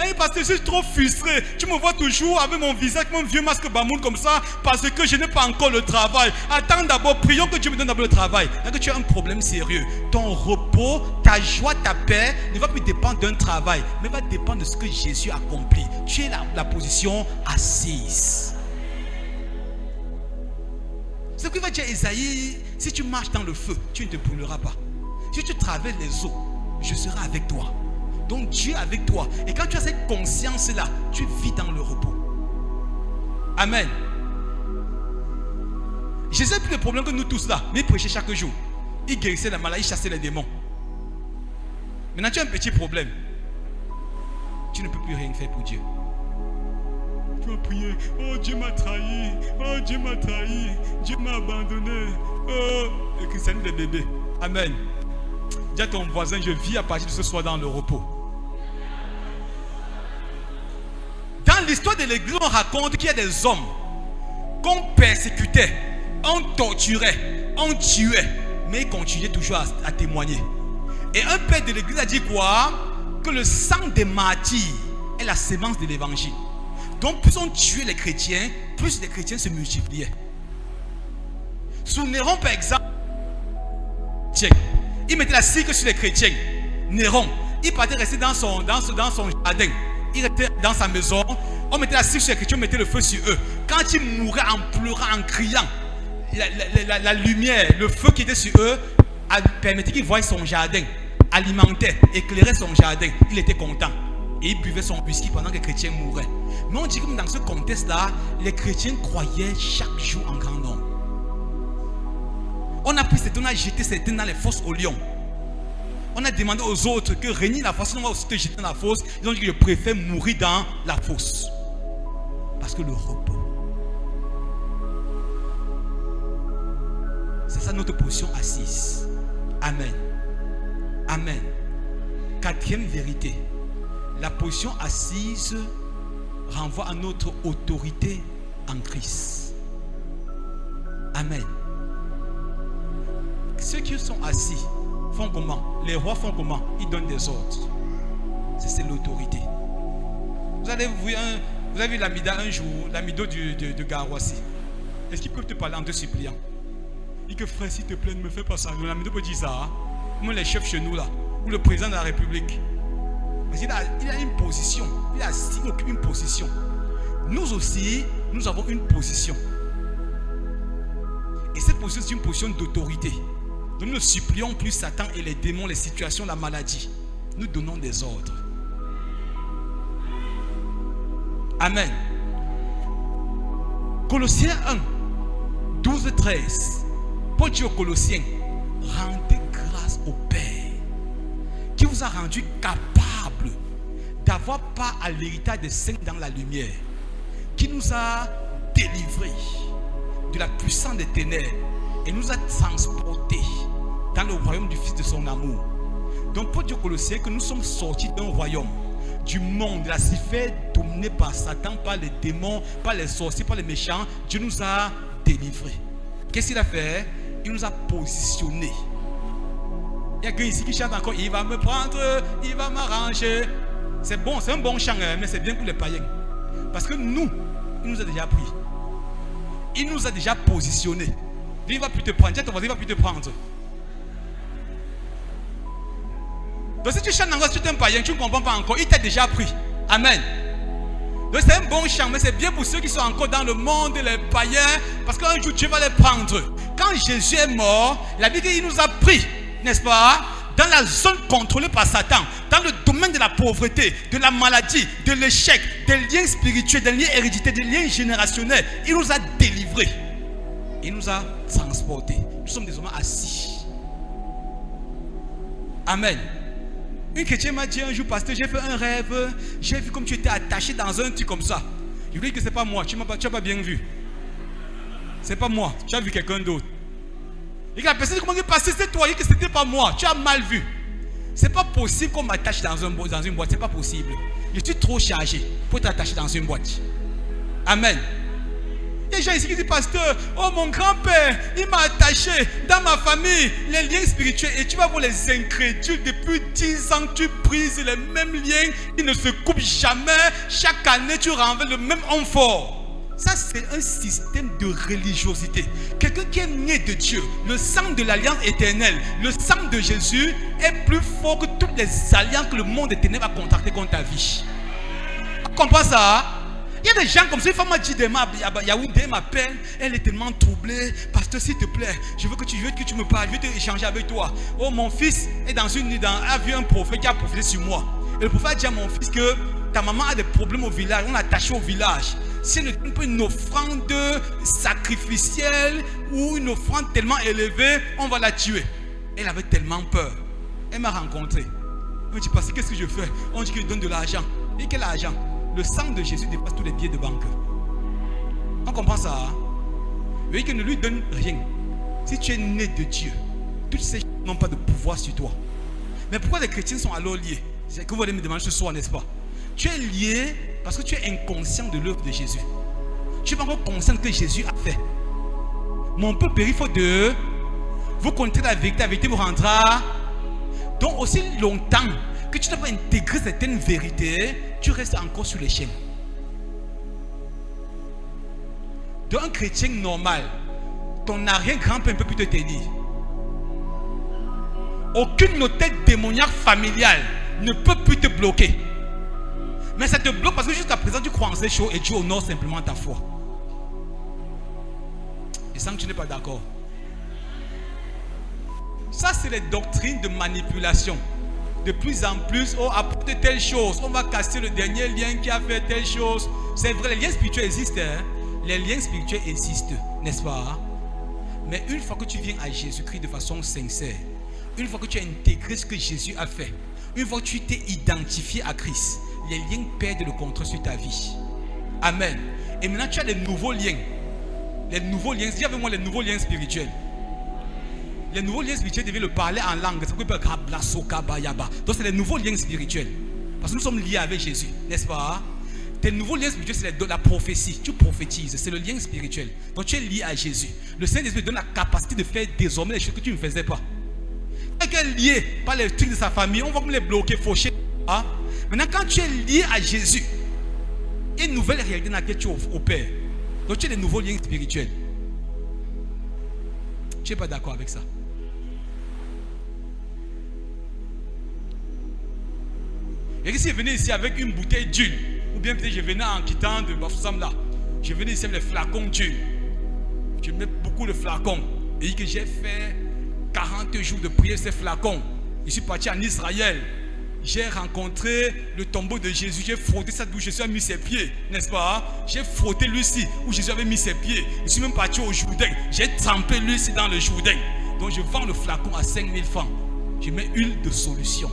Hey, pasteur, je suis trop frustré. Tu me vois toujours avec mon visage, mon vieux masque bamoun comme ça, parce que je n'ai pas encore le travail. Attends d'abord, prions que Dieu me donne d'abord le travail. Là que tu as un problème sérieux. Ton repos, ta joie, ta paix ne va plus dépendre d'un travail, mais va dépendre de ce que Jésus a accompli. Tu es la position assise. Ce qui va dire Esaïe, si tu marches dans le feu, tu ne te brûleras pas. Si tu traverses les eaux, je serai avec toi. Donc Dieu est avec toi. Et quand tu as cette conscience-là, tu vis dans le repos. Amen. Jésus a plus de problème que nous tous là. Mais il prêchait chaque jour. Il guérissait la maladie, il chassait les démons. Maintenant tu as un petit problème. Tu ne peux plus rien faire pour Dieu. Tu vas prier. Oh Dieu m'a trahi. Oh Dieu m'a trahi. Dieu m'a abandonné. Oh, le christianisme des bébés. Amen. Dis à ton voisin, je vis à partir de ce soir dans le repos. Dans l'histoire de l'église, on raconte qu'il y a des hommes qu'on persécutait, on torturait, on tuait, mais ils continuaient toujours à témoigner. Et un père de l'église a dit quoi? Que le sang des martyrs est la sémence de l'évangile. Donc plus on tuait les chrétiens, plus les chrétiens se multipliaient. Sous Néron par exemple, il mettait la cire sur les chrétiens. Néron, il partait rester dans son jardin. Il était dans sa maison. On mettait la cire sur les chrétiens, on mettait le feu sur eux. Quand ils mouraient en pleurant, en criant, la lumière, le feu qui était sur eux permettait qu'ils voient son jardin, alimentait, éclairait son jardin. Il était content. Et il buvait son whisky pendant que les chrétiens mouraient. Mais on dit que dans ce contexte-là, les chrétiens croyaient chaque jour en grand nombre. On a pris certains, on a jeté certains dans les fosses aux lions. On a demandé aux autres que régner la fosse, on va aussi te jeter dans la fosse. Ils ont dit que je préfère mourir dans la fosse. Parce que le repos. C'est ça notre position assise. Amen. Amen. Quatrième vérité. La position assise renvoie à notre autorité en Christ. Amen. Ceux qui sont assis font comment? Les rois font comment? Ils donnent des ordres. C'est l'autorité. Vous avez vu l'amida un jour, l'amido de Garouassi. Est-ce qu'il peut te parler en te suppliant? Il dit que frère, s'il te plaît, ne me fais pas ça. L'amido peut dire ça. Hein? Moi, les chefs chez nous là, ou le président de la République. Parce qu'il a une position. Il occupe une position. Nous aussi, nous avons une position. Et cette position, c'est une position d'autorité. Donc nous ne supplions plus Satan et les démons, les situations, la maladie. Nous donnons des ordres. Amen. Colossiens 1, 12, 13. Paul dit aux Colossiens, rendez grâce au Père qui vous a rendu capable d'avoir part à l'héritage des saints dans la lumière, qui nous a délivrés de la puissance des ténèbres et nous a transportés dans le royaume du Fils de son amour. Donc pour dire aux Colossiens que nous sommes sortis d'un royaume, du monde, de la sphère dominée par Satan, par les démons, par les sorciers, par les méchants. Dieu nous a délivrés. Qu'est-ce qu'il a fait? Il nous a positionnés. Il y a quelqu'un ici qui chante encore, il va me prendre, il va m'arranger. C'est bon, c'est un bon chant, mais c'est bien pour les païens. Parce que nous, il nous a déjà pris. Il nous a déjà positionnés. Il ne va plus te prendre. Dis à ton voisin, il ne va plus te prendre. Donc si tu chantes encore, si tu es un païen, tu ne comprends pas encore, il t'a déjà pris. Amen. Donc c'est un bon chant, mais c'est bien pour ceux qui sont encore dans le monde, les païens, parce qu'un jour Dieu va les prendre. Quand Jésus est mort, la Bible dit qu'il nous a pris, n'est-ce pas? dans la zone contrôlée par Satan, dans le domaine de la pauvreté, de la maladie, de l'échec, des liens spirituels, des liens héréditaires, des liens générationnels. Il nous a délivrés. Il nous a transportés. Nous sommes désormais assis. Amen. Une chrétienne m'a dit un jour, pasteur, j'ai fait un rêve. J'ai vu comme tu étais attaché dans un truc comme ça. Je lui ai dit que ce n'est pas moi. Tu n'as pas bien vu. Ce n'est pas moi. Tu as vu quelqu'un d'autre. Et la personne dit comment pasteur, c'est toi. Il dit que ce n'était pas moi. Tu as mal vu. Ce n'est pas possible qu'on m'attache dans une boîte. Ce n'est pas possible. Je suis trop chargé pour t'attacher dans une boîte. Amen. Il y a des gens ici qui disent, pasteur, oh mon grand-père, il m'a attaché dans ma famille, les liens spirituels. Et tu vas voir les incrédules, depuis 10 ans, tu brises les mêmes liens, ils ne se coupent jamais. Chaque année, tu renverses le même homme fort. Ça, c'est un système de religiosité. Quelqu'un qui est né de Dieu, le sang de l'alliance éternelle, le sang de Jésus est plus fort que toutes les alliances que le monde éternel va contracter contre ta vie. Tu comprends ça? Il y a des gens comme ça, une femme m'a dit, Yaoundé m'appelle, elle est tellement troublée. Pasteur, s'il te plaît, je veux que tu me parles, je veux échanger avec toi. Oh, mon fils est a vu un prophète qui a prophétisé sur moi. Et le prophète a dit à mon fils que ta maman a des problèmes au village, on l'a attaché au village. Si elle ne donne pas une offrande sacrificielle ou une offrande tellement élevée, on va la tuer. Elle avait tellement peur. Elle m'a rencontré. Elle m'a dit, pasteur, qu'est-ce que je fais? On dit qu'il donne de l'argent. Et quel argent? Le sang de Jésus dépasse tous les billets de banque. On comprend ça, hein? Vous voyez qu'il ne lui donne rien. Si tu es né de Dieu, toutes ces choses n'ont pas de pouvoir sur toi. Mais pourquoi les chrétiens sont alors liés? C'est que vous allez me demander ce soir, n'est-ce pas? Tu es lié parce que tu es inconscient de l'œuvre de Jésus. Tu n'es pas encore conscient de ce que Jésus a fait. Mon peuple, il faut de vous connaîtrez la vérité vous rendra. Donc aussi longtemps que tu n'as pas intégré certaines vérités, tu restes encore sur les chaînes. D'un chrétien normal, ton arrière-grand-père ne peut plus te tenir. Aucune notette démoniaque familiale ne peut plus te bloquer. Mais ça te bloque parce que jusqu'à présent tu crois en ces choses et tu honores simplement ta foi. Et sans que tu n'es pas d'accord. Ça, c'est les doctrines de manipulation. De plus en plus, oh, apporte telle chose, on va casser le dernier lien qui a fait telle chose. C'est vrai, les liens spirituels existent. Hein? Les liens spirituels existent, n'est-ce pas? Mais une fois que tu viens à Jésus-Christ de façon sincère, une fois que tu as intégré ce que Jésus a fait, une fois que tu t'es identifié à Christ, les liens perdent le contrôle sur ta vie. Amen. Et maintenant, tu as les nouveaux liens. Les nouveaux liens, dis avec moi les nouveaux liens spirituels. Les nouveaux liens spirituels devaient le parler en langue. Donc c'est les nouveaux liens spirituels. Parce que nous sommes liés avec Jésus, n'est-ce pas? Tes nouveaux liens spirituels, c'est la prophétie. Tu prophétises, c'est le lien spirituel. Donc tu es lié à Jésus. Le Saint-Esprit donne la capacité de faire désormais les choses que tu ne faisais pas. Quelqu'un est lié par les trucs de sa famille, on va me les bloquer, faucher. Hein? Maintenant, quand tu es lié à Jésus, il y a une nouvelle réalité dans laquelle tu opères. Donc tu as des nouveaux liens spirituels. Tu n'es pas d'accord avec ça? Et si je venais ici avec une bouteille d'huile, ou bien peut-être je venais en quittant de Bafoussam là, je venais ici avec les flacons d'huile. Je mets beaucoup de flacons. Et que j'ai fait 40 jours de prière ces flacons. Je suis parti en Israël. J'ai rencontré le tombeau de Jésus. J'ai frotté ça d'où Jésus a mis ses pieds, n'est-ce pas? J'ai frotté lui-ci où Jésus avait mis ses pieds. Je suis même parti au Jourdain. J'ai trempé lui-ci dans le Jourdain. Donc je vends le flacon à 5000 francs. Je mets huile de solution.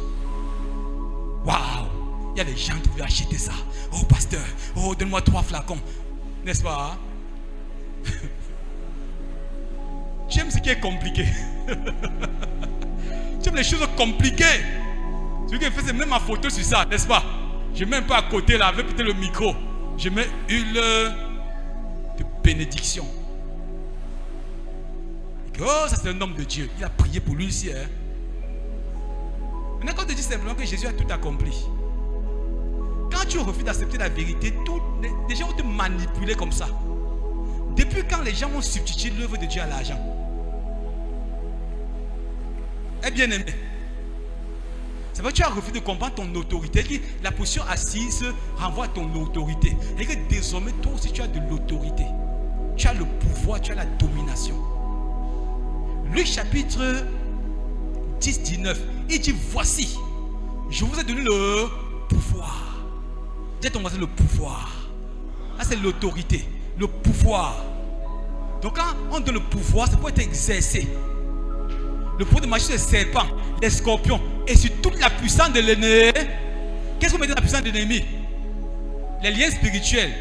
Waouh! Il y a des gens qui veulent acheter ça. Oh pasteur, oh donne-moi 3 flacons. N'est-ce pas? J'aime ce qui est compliqué. J'aime les choses compliquées. Celui qui fait, c'est même ma photo sur ça, n'est-ce pas? Je mets un peu à côté là, avec peut-être le micro. Je mets huile de bénédiction. Et que, oh, ça c'est un homme de Dieu. Il a prié pour lui ici. Hein? Maintenant, quand on te dit simplement que Jésus a tout accompli, quand tu refuses d'accepter la vérité, les gens vont te manipuler comme ça. Depuis quand les gens ont substitué l'œuvre de Dieu à l'argent? Eh bien aimé, c'est vrai que tu as refusé de comprendre ton autorité. La position assise renvoie à ton autorité. Et que désormais, toi aussi, tu as de l'autorité. Tu as le pouvoir, tu as la domination. Luc chapitre 10, 19. Il dit, voici, je vous ai donné le pouvoir. Dis à ton voisin le pouvoir. Là, c'est l'autorité, le pouvoir. Donc, quand on donne le pouvoir, c'est pour être exercé. Le pouvoir de marcher sur les serpents, les scorpions et sur toute la puissance de l'ennemi. Qu'est-ce que vous mettez dans la puissance de l'ennemi? Les liens spirituels,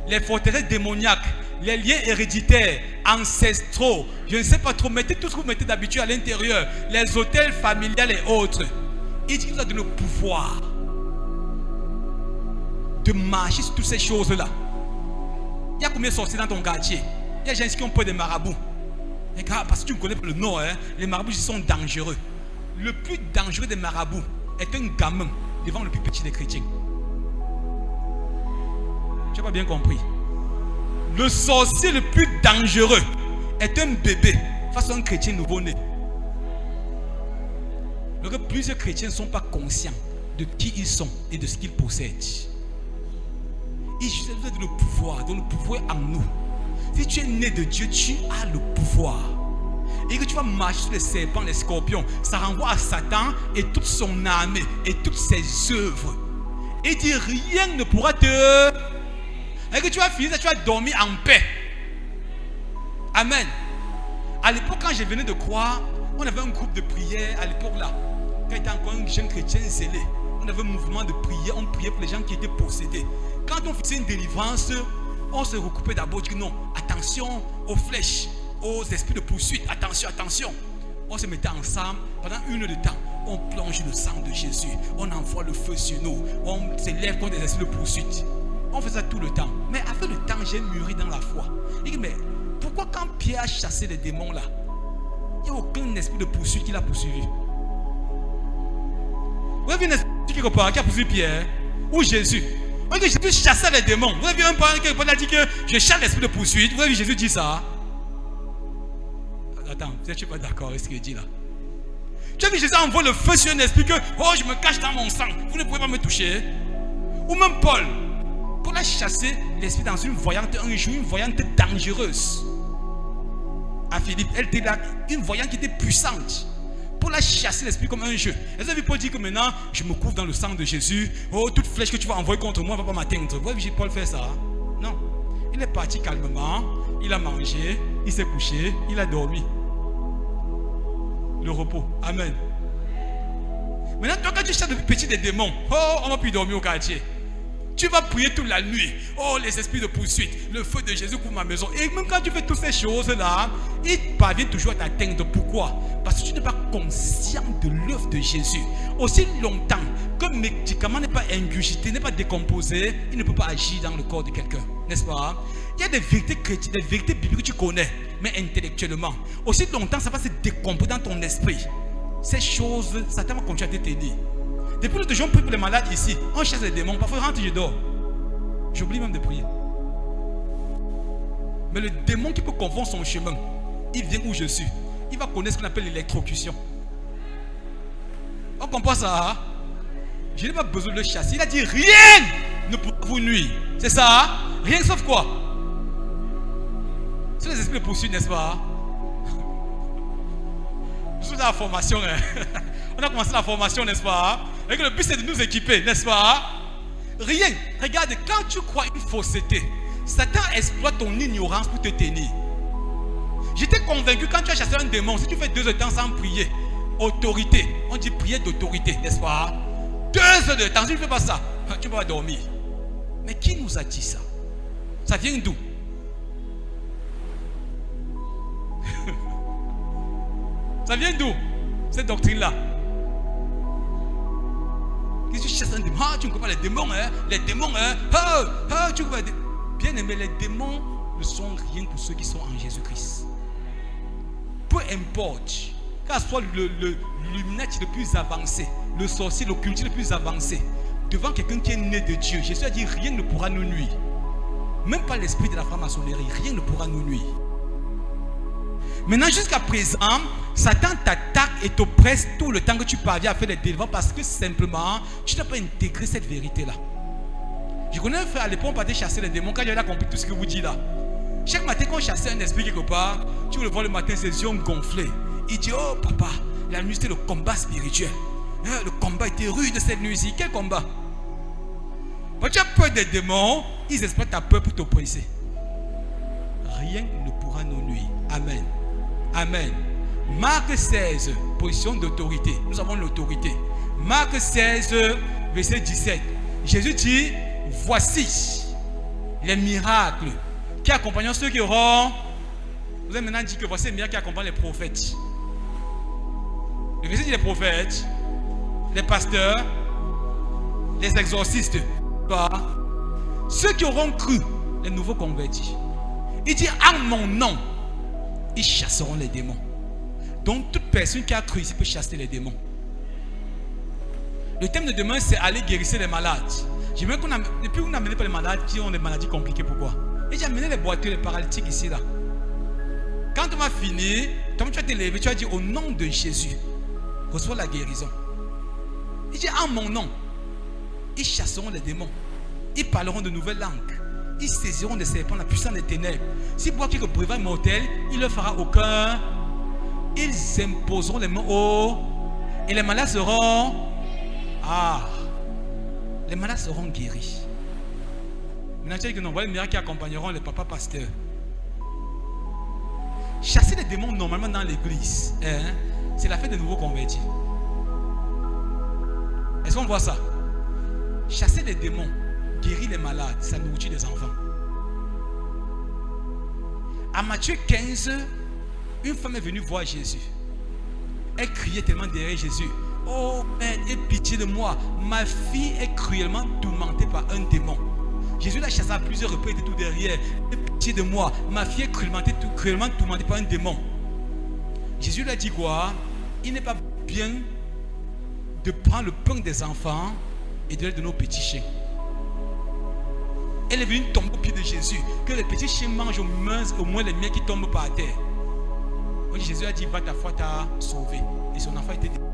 les forteresses démoniaques, les liens héréditaires, ancestraux, je ne sais pas trop, mettez tout ce que vous mettez d'habitude à l'intérieur, les hôtels familiales et autres. Il dit qu'il vous a donné le pouvoir de marcher sur toutes ces choses-là. Il y a combien de sorciers dans ton quartier? Il y a des gens qui ont peur des marabouts. Regarde, parce que tu ne connais pas le nom, hein, les marabouts sont dangereux. Le plus dangereux des marabouts est un gamin devant le plus petit des chrétiens. Tu n'as pas bien compris. Le sorcier le plus dangereux est un bébé face à un chrétien nouveau-né. Donc plusieurs chrétiens ne sont pas conscients de qui ils sont et de ce qu'ils possèdent. Et je vous ai donné le pouvoir, donc le pouvoir est en nous. Si tu es né de Dieu, tu as le pouvoir. Et que tu vas marcher sur les serpents, les scorpions, ça renvoie à Satan et toute son armée et toutes ses œuvres. Et il dit rien ne pourra te... Et que tu vas finir, tu vas dormir en paix. Amen. À l'époque, quand je venais de croire, on avait un groupe de prière à l'époque là. Quand j'étais encore un jeune chrétien zélé, on avait un mouvement de prière, on priait pour les gens qui étaient possédés. Quand on faisait une délivrance, on se recoupait d'abord, on dit non, attention aux flèches, aux esprits de poursuite, attention, attention. On se mettait ensemble pendant 1 heure de temps. On plonge le sang de Jésus, on envoie le feu sur nous, on s'élève contre des esprits de poursuite. On fait ça tout le temps. Mais avec le temps, j'ai mûri dans la foi. Il dit, mais pourquoi quand Pierre a chassé les démons là, il n'y a aucun esprit de poursuite qui l'a poursuivi? Vous avez vu un esprit quelque part qui a poursuivi Pierre? Ou Jésus? On dit que Jésus chassait les démons. Vous avez vu un parent qui a dit que je chasse l'esprit de poursuite? Vous avez vu Jésus dire ça? Attends, je ne suis pas d'accord avec ce qu'il dit là. Tu as vu Jésus envoie le feu sur un esprit que oh, je me cache dans mon sang, vous ne pouvez pas me toucher. Ou même Paul a chassé l'esprit dans une voyante un jour, une voyante dangereuse. À Philippe, elle était là, une voyante qui était puissante. Paul a chassé l'esprit comme un jeu. Et vous avez vu Paul dire que maintenant, je me couvre dans le sang de Jésus. Oh, toute flèche que tu vas envoyer contre moi ne va pas m'atteindre. Vous avez vu Paul faire ça? Non. Il est parti calmement, il a mangé, il s'est couché, il a dormi. Le repos. Amen. Maintenant, toi, quand tu chasses depuis petit des démons, oh, on va plus dormir au quartier. Tu vas prier toute la nuit. Oh, les esprits de poursuite, le feu de Jésus couvre ma maison. Et même quand tu fais toutes ces choses-là, ils parviennent toujours à t'atteindre. Pourquoi? Parce que tu n'es pas conscient de l'œuvre de Jésus. Aussi longtemps que le médicament n'est pas ingurgité, n'est pas décomposé, il ne peut pas agir dans le corps de quelqu'un. N'est-ce pas? Il y a des vérités chrétiennes, des vérités bibliques que tu connais, mais intellectuellement. Aussi longtemps, ça va se décomposer dans ton esprit. Ces choses, Satan va continuer à te tenir. Depuis l'autre jour, on prie pour les malades ici. On chasse les démons. Parfois, je rentre et je dors. J'oublie même de prier. Mais le démon qui peut confondre son chemin, il vient où je suis. Il va connaître ce qu'on appelle l'électrocution. On comprend ça, hein? Je n'ai pas besoin de le chasser. Il a dit rien ne pourra vous nuire. C'est ça, hein? Rien sauf quoi? C'est les esprits de poursuite, n'est-ce pas? Je suis dans la formation. Hein? On a commencé la formation, n'est-ce pas? Et que le but c'est de nous équiper, n'est-ce pas? Rien. Regarde, quand tu crois une fausseté, Satan exploite ton ignorance pour te tenir. J'étais convaincu quand tu as chassé un démon, si tu fais 2 heures de temps sans prier, autorité, on dit prière d'autorité, n'est-ce pas? 2 heures de temps, si tu ne fais pas ça, tu vas dormir. Mais qui nous a dit ça? Ça vient d'où? Ça vient d'où? Cette doctrine-là. Qu'est-ce que tu chasses un démon? Ah, tu ne connais pas les démons, hein? Les démons, hein? Tu connais pas. Bien aimé, les démons ne sont rien pour ceux qui sont en Jésus-Christ. Peu importe, qu'à soit l'illuminati le plus avancé, le sorcier, l'occultiste le plus avancé, devant quelqu'un qui est né de Dieu, Jésus a dit rien ne pourra nous nuire. Même pas l'esprit de la franc-maçonnerie, rien ne pourra nous nuire. Maintenant, jusqu'à présent, Satan t'attaque et t'oppresse tout le temps que tu parviens à faire les délivrances parce que simplement, tu n'as pas intégré cette vérité-là. Je connais un frère à l'époque, on partait chasser les démons. Quand j'avais compris tout ce que vous dites là, chaque matin, quand on chassait un esprit quelque part, tu le vois le matin, ses yeux gonflés. Il dit, oh papa, La nuit, c'était le combat spirituel. Le combat était rude cette nuit-ci. Quel combat? Quand tu as peur des démons, ils exploitent ta peur pour t'oppresser. Rien ne pourra nous nuire. Amen. Amen. Marc 16, position d'autorité. Nous avons l'autorité. Marc 16, verset 17. Jésus dit, voici les miracles qui accompagnent ceux qui auront. Vous avez maintenant dit que voici les miracles qui accompagnent les prophètes. Le verset dit les prophètes, les pasteurs, les exorcistes, ceux qui auront cru, les nouveaux convertis. Il dit, en mon nom, ils chasseront les démons. Donc toute personne qui a cru ici peut chasser les démons. Le thème de demain, c'est aller guérir les malades. J'aimerais qu'on depuis vous n'amenez pas les malades qui ont des maladies compliquées. Pourquoi? Et j'ai amené les boiteux, les paralytiques ici là. Quand on a fini, quand tu vas te lever, tu vas dire au nom de Jésus, reçois la guérison. Il dit en mon nom, ils chasseront les démons. Ils parleront de nouvelles langues. Ils saisiront des serpents, la puissance des ténèbres. S'ils boivent quelques breuvages mortels, il ne leur fera aucun. Ils imposeront les mains haut. Et les malades seront. Les malades seront guéris. Maintenant, tu dis que non, voilà les miracles qui accompagneront les papas pasteurs. Chasser les démons normalement dans l'église, c'est la fête des nouveaux convertis. Est-ce qu'on voit ça? Chasser les démons, guérir les malades, ça nourrit les enfants. À Matthieu 15, une femme est venue voir Jésus. Elle criait tellement derrière Jésus. Oh, Père, aie pitié de moi. Ma fille est cruellement tourmentée par un démon. Jésus l'a chassée à plusieurs reprises, il était tout derrière. Aie pitié de moi. Ma fille est cruellement tourmentée par un démon. Jésus lui a dit quoi? Il n'est pas bien de prendre le pain des enfants et de leur donner aux petits chiens. Elle est venue tomber au pied de Jésus. Que les petits chiens mangent au moins les miens qui tombent par terre. Jésus a dit, va, ta foi t'a sauvé. Et son enfant était délivré.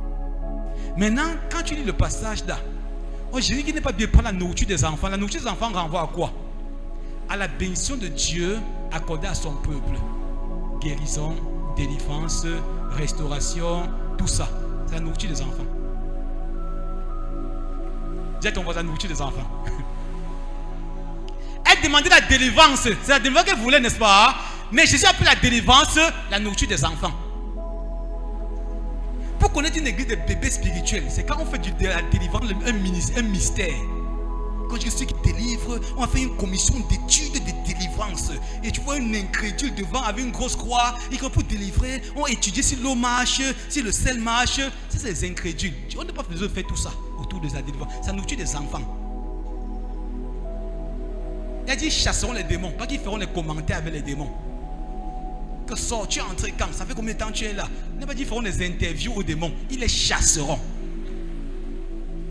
Maintenant, quand tu lis le passage là, Jésus qui n'est pas bien prendre la nourriture des enfants. La nourriture des enfants renvoie à quoi? À la bénédiction de Dieu accordée à son peuple. Guérison, délivrance, restauration, tout ça. C'est la nourriture des enfants. Dis à ton voisin, la nourriture des enfants. Elle demandait la délivrance. C'est la délivrance qu'elle voulait, n'est-ce pas? Mais Jésus a appelé la délivrance la nourriture des enfants. Pour connaître une église de bébés spirituels, c'est quand on fait de la délivrance un mystère. Quand je dis ceux qui délivrent, on a fait une commission d'études de délivrance. Et tu vois un incrédule devant avec une grosse croix. Et quand pour délivrer, on étudie si l'eau marche, si le sel marche. Ça, c'est les incrédules. On n'a pas besoin de faire tout ça autour de la délivrance. Ça nourrit des enfants. Il a dit chasseront les démons, pas qu'ils feront les commentaires avec les démons. Que sors, tu es entré quand? Ça fait combien de temps tu es là? Il n'a pas dit qu'ils feront des interviews aux démons. Ils les chasseront.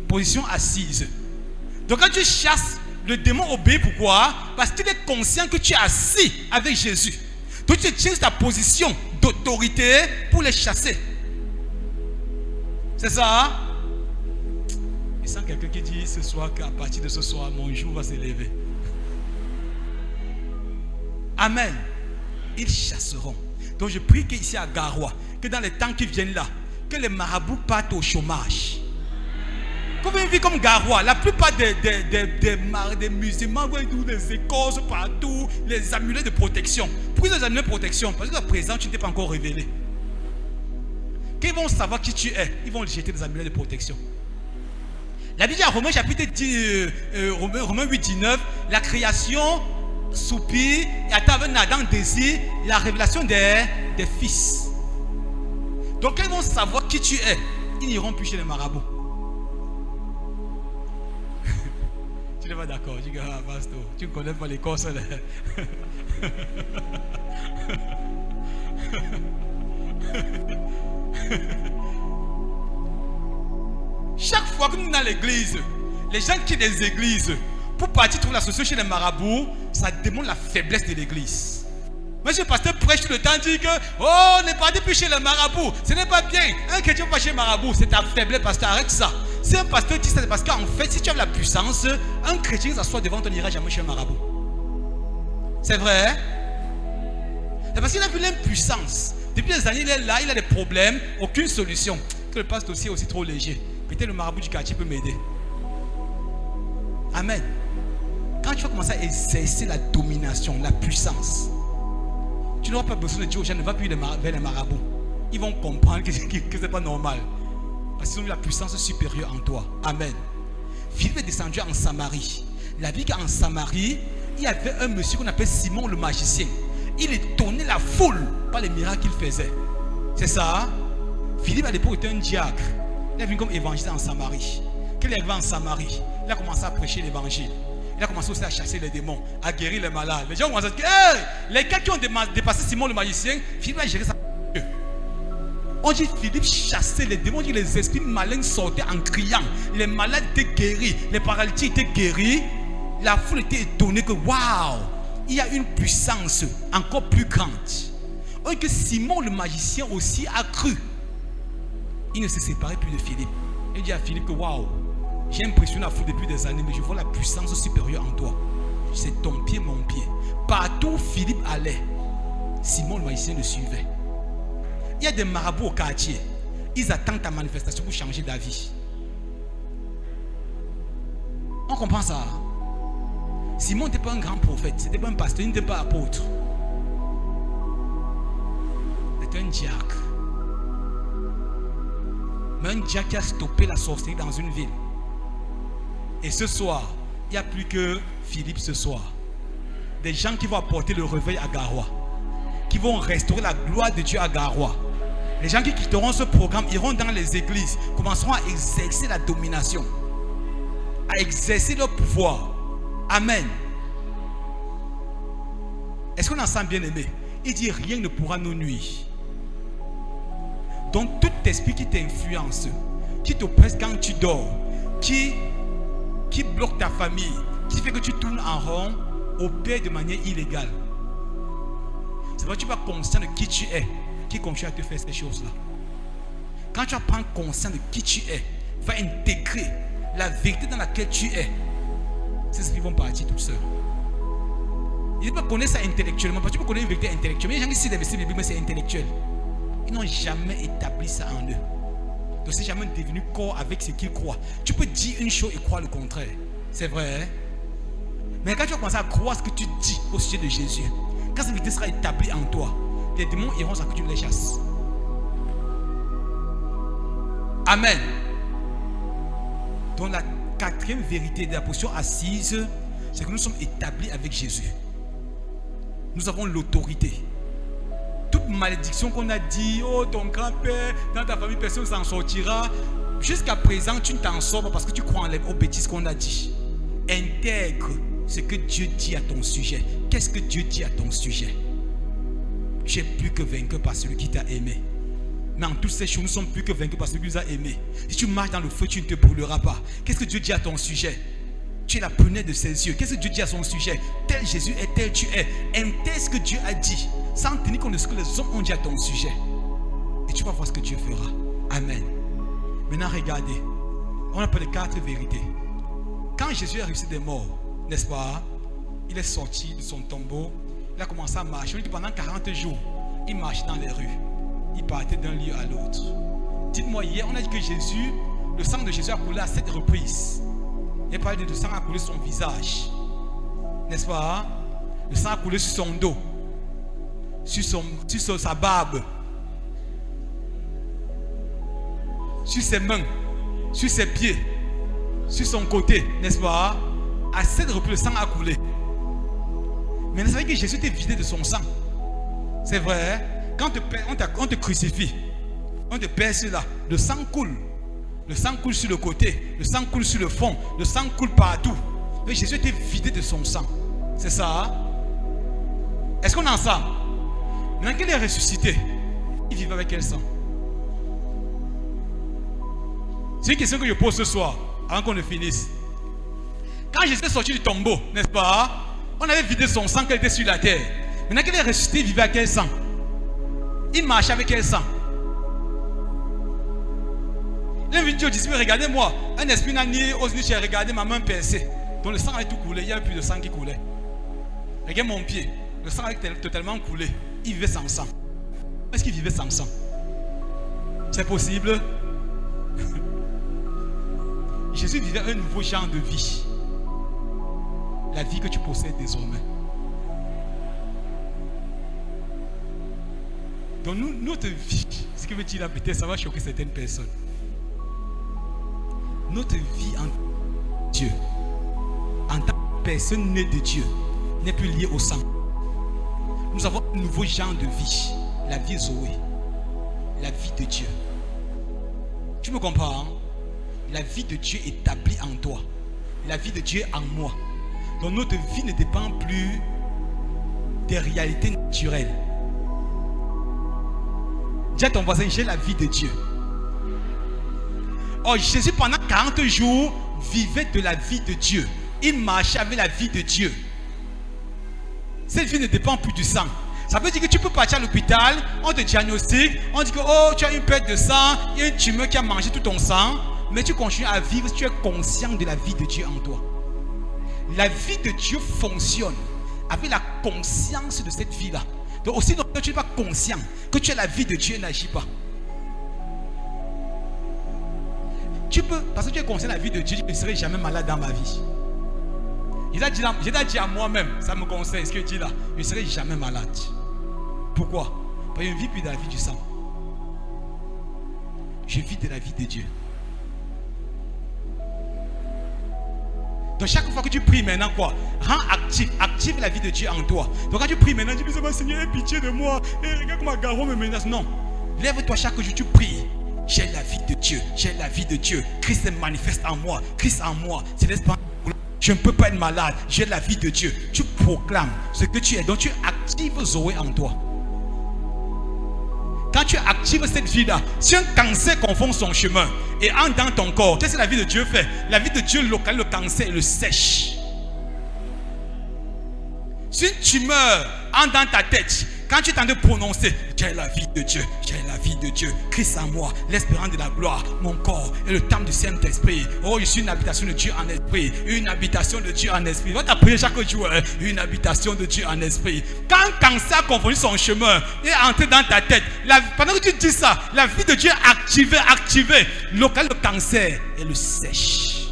Position assise. Donc quand tu chasses, le démon obéit. Pourquoi? Parce qu'il est conscient que tu es assis avec Jésus. Donc tu tiens ta position d'autorité pour les chasser. C'est ça, hein? Il sent quelqu'un qui dit ce soir qu'à partir de ce soir, mon jour va s'élever. Amen. Ils chasseront. Donc je prie qu'ici à Garoua, que dans les temps qui viennent là, que les marabouts partent au chômage. Quand vous vivez comme Garoua, la plupart des musulmans vont avoir des écorces partout, les amulets de protection. Pourquoi les amulets de protection? Parce que à présent, tu ne t'es pas encore révélé. Quand ils vont savoir qui tu es, ils vont jeter des amulets de protection. La Bible dit à Romains chapitre 10, Romains 8, 19, la création soupir et attend avec Adam désir la révélation des fils. Donc quand ils vont savoir qui tu es, ils n'iront plus chez les marabouts. Tu n'es pas d'accord? Tu dis, ah, pasteur, tu ne connais pas les Corses là. Chaque fois que nous sommes dans l'église, les gens qui des églises pour partir trouver la solution chez les marabouts, ça démontre la faiblesse de l'église. Monsieur le pasteur prêche tout le temps, dit que oh, ne partez plus chez les marabouts, ce n'est pas bien. Un chrétien pas chez les marabouts, c'est ta faiblesse, pasteur, arrête ça. Si un pasteur dit ça, c'est parce qu'en fait, si tu as la puissance, un chrétien qui s'assoit devant toi n'ira jamais chez un marabout. C'est vrai, hein? C'est parce qu'il a vu l'impuissance. Depuis des années, il est là, il a des problèmes, aucune solution. Que le pasteur aussi est aussi trop léger. Peut-être le marabout du quartier peut m'aider. Amen. Quand tu vas commencer à exercer la domination, la puissance, tu n'auras pas besoin de dire aux gens, ne va plus vers les marabouts. Ils vont comprendre que ce n'est pas normal. Parce qu'ils ont eu la puissance supérieure en toi. Amen. Philippe est descendu en Samarie. La vie qu'en Samarie, il y avait un monsieur qu'on appelle Simon le magicien. Il étonnait la foule par les miracles qu'il faisait. C'est ça. Hein? Philippe à l'époque était un diacre. Il est venu comme évangéliste en Samarie. Quand il est arrivé en Samarie, il a commencé à prêcher l'évangile. Il a commencé aussi à chasser les démons, à guérir les malades. Les gens ont commencé à dire, hey, les gars qui ont dépassé Simon le magicien, Philippe a géré ça. On dit Philippe chassait les démons, on dit les esprits malins sortaient en criant. Les malades étaient guéris, les paralytiques étaient guéris. La foule était étonnée que waouh, il y a une puissance encore plus grande. On dit que Simon le magicien aussi a cru. Il ne se séparait plus de Philippe. Il dit à Philippe que waouh, j'ai impressionné la foule depuis des années, mais je vois la puissance supérieure en toi. C'est ton pied, mon pied. Partout où Philippe allait, Simon le magicien le suivait. Il y a des marabouts au quartier. Ils attendent ta manifestation pour changer d'avis. On comprend ça. Simon n'était pas un grand prophète, c'était pas un pasteur, il n'était pas apôtre. C'était un diacre. Mais un diacre qui a stoppé la sorcellerie dans une ville. Et ce soir, il n'y a plus que Philippe ce soir. Des gens qui vont apporter le réveil à Garoua. Qui vont restaurer la gloire de Dieu à Garoua. Les gens qui quitteront ce programme iront dans les églises, commenceront à exercer la domination, à exercer leur pouvoir. Amen. Est-ce qu'on en sent bien aimé? Il dit rien ne pourra nous nuire. Donc tout esprit qui t'influence, qui t'oppresse quand tu dors, qui bloque ta famille, qui fait que tu tournes en rond, opère de manière illégale. C'est vrai que tu vas conscient de qui tu es, qui continue à te faire ces choses-là. Quand tu vas prendre conscience de qui tu es, va intégrer la vérité dans laquelle tu es. C'est ce qui vont partir tout seuls. Ils ne peuvent pas connaître ça intellectuellement, parce que tu peux connaître une vérité intellectuelle. Mais les gens qui citent des versets bibliques, mais c'est intellectuel. Ils n'ont jamais établi ça en eux. Donc c'est jamais devenu corps avec ce qu'ils croient. Tu peux dire une chose et croire le contraire. C'est vrai. Hein? Mais quand tu vas commencer à croire ce que tu dis au sujet de Jésus, quand cette vérité sera établie en toi, les démons iront sans que tu les chasses. Amen. Donc la quatrième vérité de la position assise, c'est que nous sommes établis avec Jésus. Nous avons l'autorité. Toute malédiction qu'on a dit, oh ton grand-père, dans ta famille personne ne s'en sortira, jusqu'à présent tu ne t'en sors pas parce que tu crois aux bêtises qu'on a dit. Intègre ce que Dieu dit à ton sujet. Qu'est-ce que Dieu dit à ton sujet? Tu es plus que vainqueur par celui qui t'a aimé. Mais en toutes ces choses, nous ne sommes plus que vaincus par celui qui nous a aimés. Si tu marches dans le feu, tu ne te brûleras pas. Qu'est-ce que Dieu dit à ton sujet? Tu es la prunelle de ses yeux. Qu'est-ce que Dieu dit à son sujet? Tel Jésus est, tel tu es. Intègre ce que Dieu a dit, sans tenir compte de ce que les hommes ont dit à ton sujet. Et tu vas voir ce que Dieu fera. Amen. Maintenant, regardez. On appelle les 4 vérités. Quand Jésus est ressuscité des morts, n'est-ce pas? Il est sorti de son tombeau. Il a commencé à marcher. On dit que pendant 40 jours, il marchait dans les rues. Il partait d'un lieu à l'autre. Dites-moi, hier, on a dit que Jésus, le sang de Jésus a coulé à 7 reprises. Il a parlé de sang a coulé sur son visage. N'est-ce pas? Le sang a coulé sur son dos. Sur sa barbe. Sur ses mains. Sur ses pieds. Sur son côté. N'est-ce pas? À 7 reprises, le sang a coulé. Mais vous savez que Jésus était vidé de son sang. C'est vrai, hein? Quand on te crucifie, on te perce là, le sang coule. Le sang coule sur le côté, le sang coule sur le fond, le sang coule partout. Mais Jésus était vidé de son sang. C'est ça, hein? Est-ce qu'on est ensemble? Maintenant qu'il est ressuscité, il vivait avec quel sang? C'est une question que je pose ce soir, avant qu'on ne finisse. Quand Jésus est sorti du tombeau, n'est-ce pas? On avait vidé son sang qui était sur la terre. Maintenant qu'il est ressuscité, il vivait avec quel sang? Il marchait avec quel sang? Il est venu dire aux disciples, regardez-moi, un esprit n'a ni osé ni regardé ma main percée. Donc le sang avait tout coulé, il n'y avait plus de sang qui coulait. Regarde mon pied, le sang avait totalement coulé. Il vivait sans sang. Est-ce qu'il vivait sans sang? C'est possible? Jésus vivait un nouveau genre de vie. La vie que tu possèdes désormais. Donc notre vie, ce que veut dire là, peut-être ça va choquer certaines personnes. Notre vie en Dieu, en tant que personne née de Dieu, n'est plus liée au sang. Nous avons un nouveau genre de vie, la vie Zoé, la vie de Dieu. Tu me comprends? Hein? La vie de Dieu établie en toi, la vie de Dieu en moi. Donc notre vie ne dépend plus des réalités naturelles. Dis à ton voisin, j'ai la vie de Dieu. Oh, Jésus pendant 40 jours vivait de la vie de Dieu. Il marchait avec la vie de Dieu. Cette vie ne dépend plus du sang. Ça veut dire que tu peux partir à l'hôpital, on te diagnostique, on dit que oh, tu as une perte de sang, il y a une tumeur qui a mangé tout ton sang, mais tu continues à vivre si tu es conscient de la vie de Dieu en toi. La vie de Dieu fonctionne avec la conscience de cette vie-là. Donc aussi, donc, tu n'es pas conscient que tu as la vie de Dieu, n'agis pas. Tu peux, parce que tu es conscient de la vie de Dieu, je ne serai jamais malade dans ma vie. J'ai dit à moi-même, ça me conseille, ce que je dis là, je ne serai jamais malade. Pourquoi? Parce que je ne vis plus de la vie du sang. Je vis de la vie de Dieu. Donc chaque fois que tu pries maintenant, quoi? Rends active la vie de Dieu en toi. Donc quand tu pries maintenant, tu dis, Seigneur, aie pitié de moi. Regarde comment Garo me menace. Non. Lève-toi chaque jour, tu pries. J'ai la vie de Dieu. J'ai la vie de Dieu. Christ se manifeste en moi. Christ en moi. C'est l'esprit. Je ne peux pas être malade. J'ai la vie de Dieu. Tu proclames ce que tu es. Donc tu actives Zoé en toi. Quand tu actives cette vie-là, si un cancer confond son chemin et entre dans ton corps, qu'est-ce que la vie de Dieu fait? La vie de Dieu localise le cancer et le sèche. Si une tumeur entre dans ta tête, quand tu es en train de prononcer, j'ai la vie de Dieu, j'ai la vie de Dieu, Christ en moi, l'espérance de la gloire, mon corps et le temple du Saint-Esprit. Oh, je suis une habitation de Dieu en esprit, une habitation de Dieu en esprit. Va t'appeler chaque jour, hein? Une habitation de Dieu en esprit. Quand un cancer a confondu son chemin et est entré dans ta tête, pendant que tu dis ça, la vie de Dieu est activée, localise le cancer et le sèche.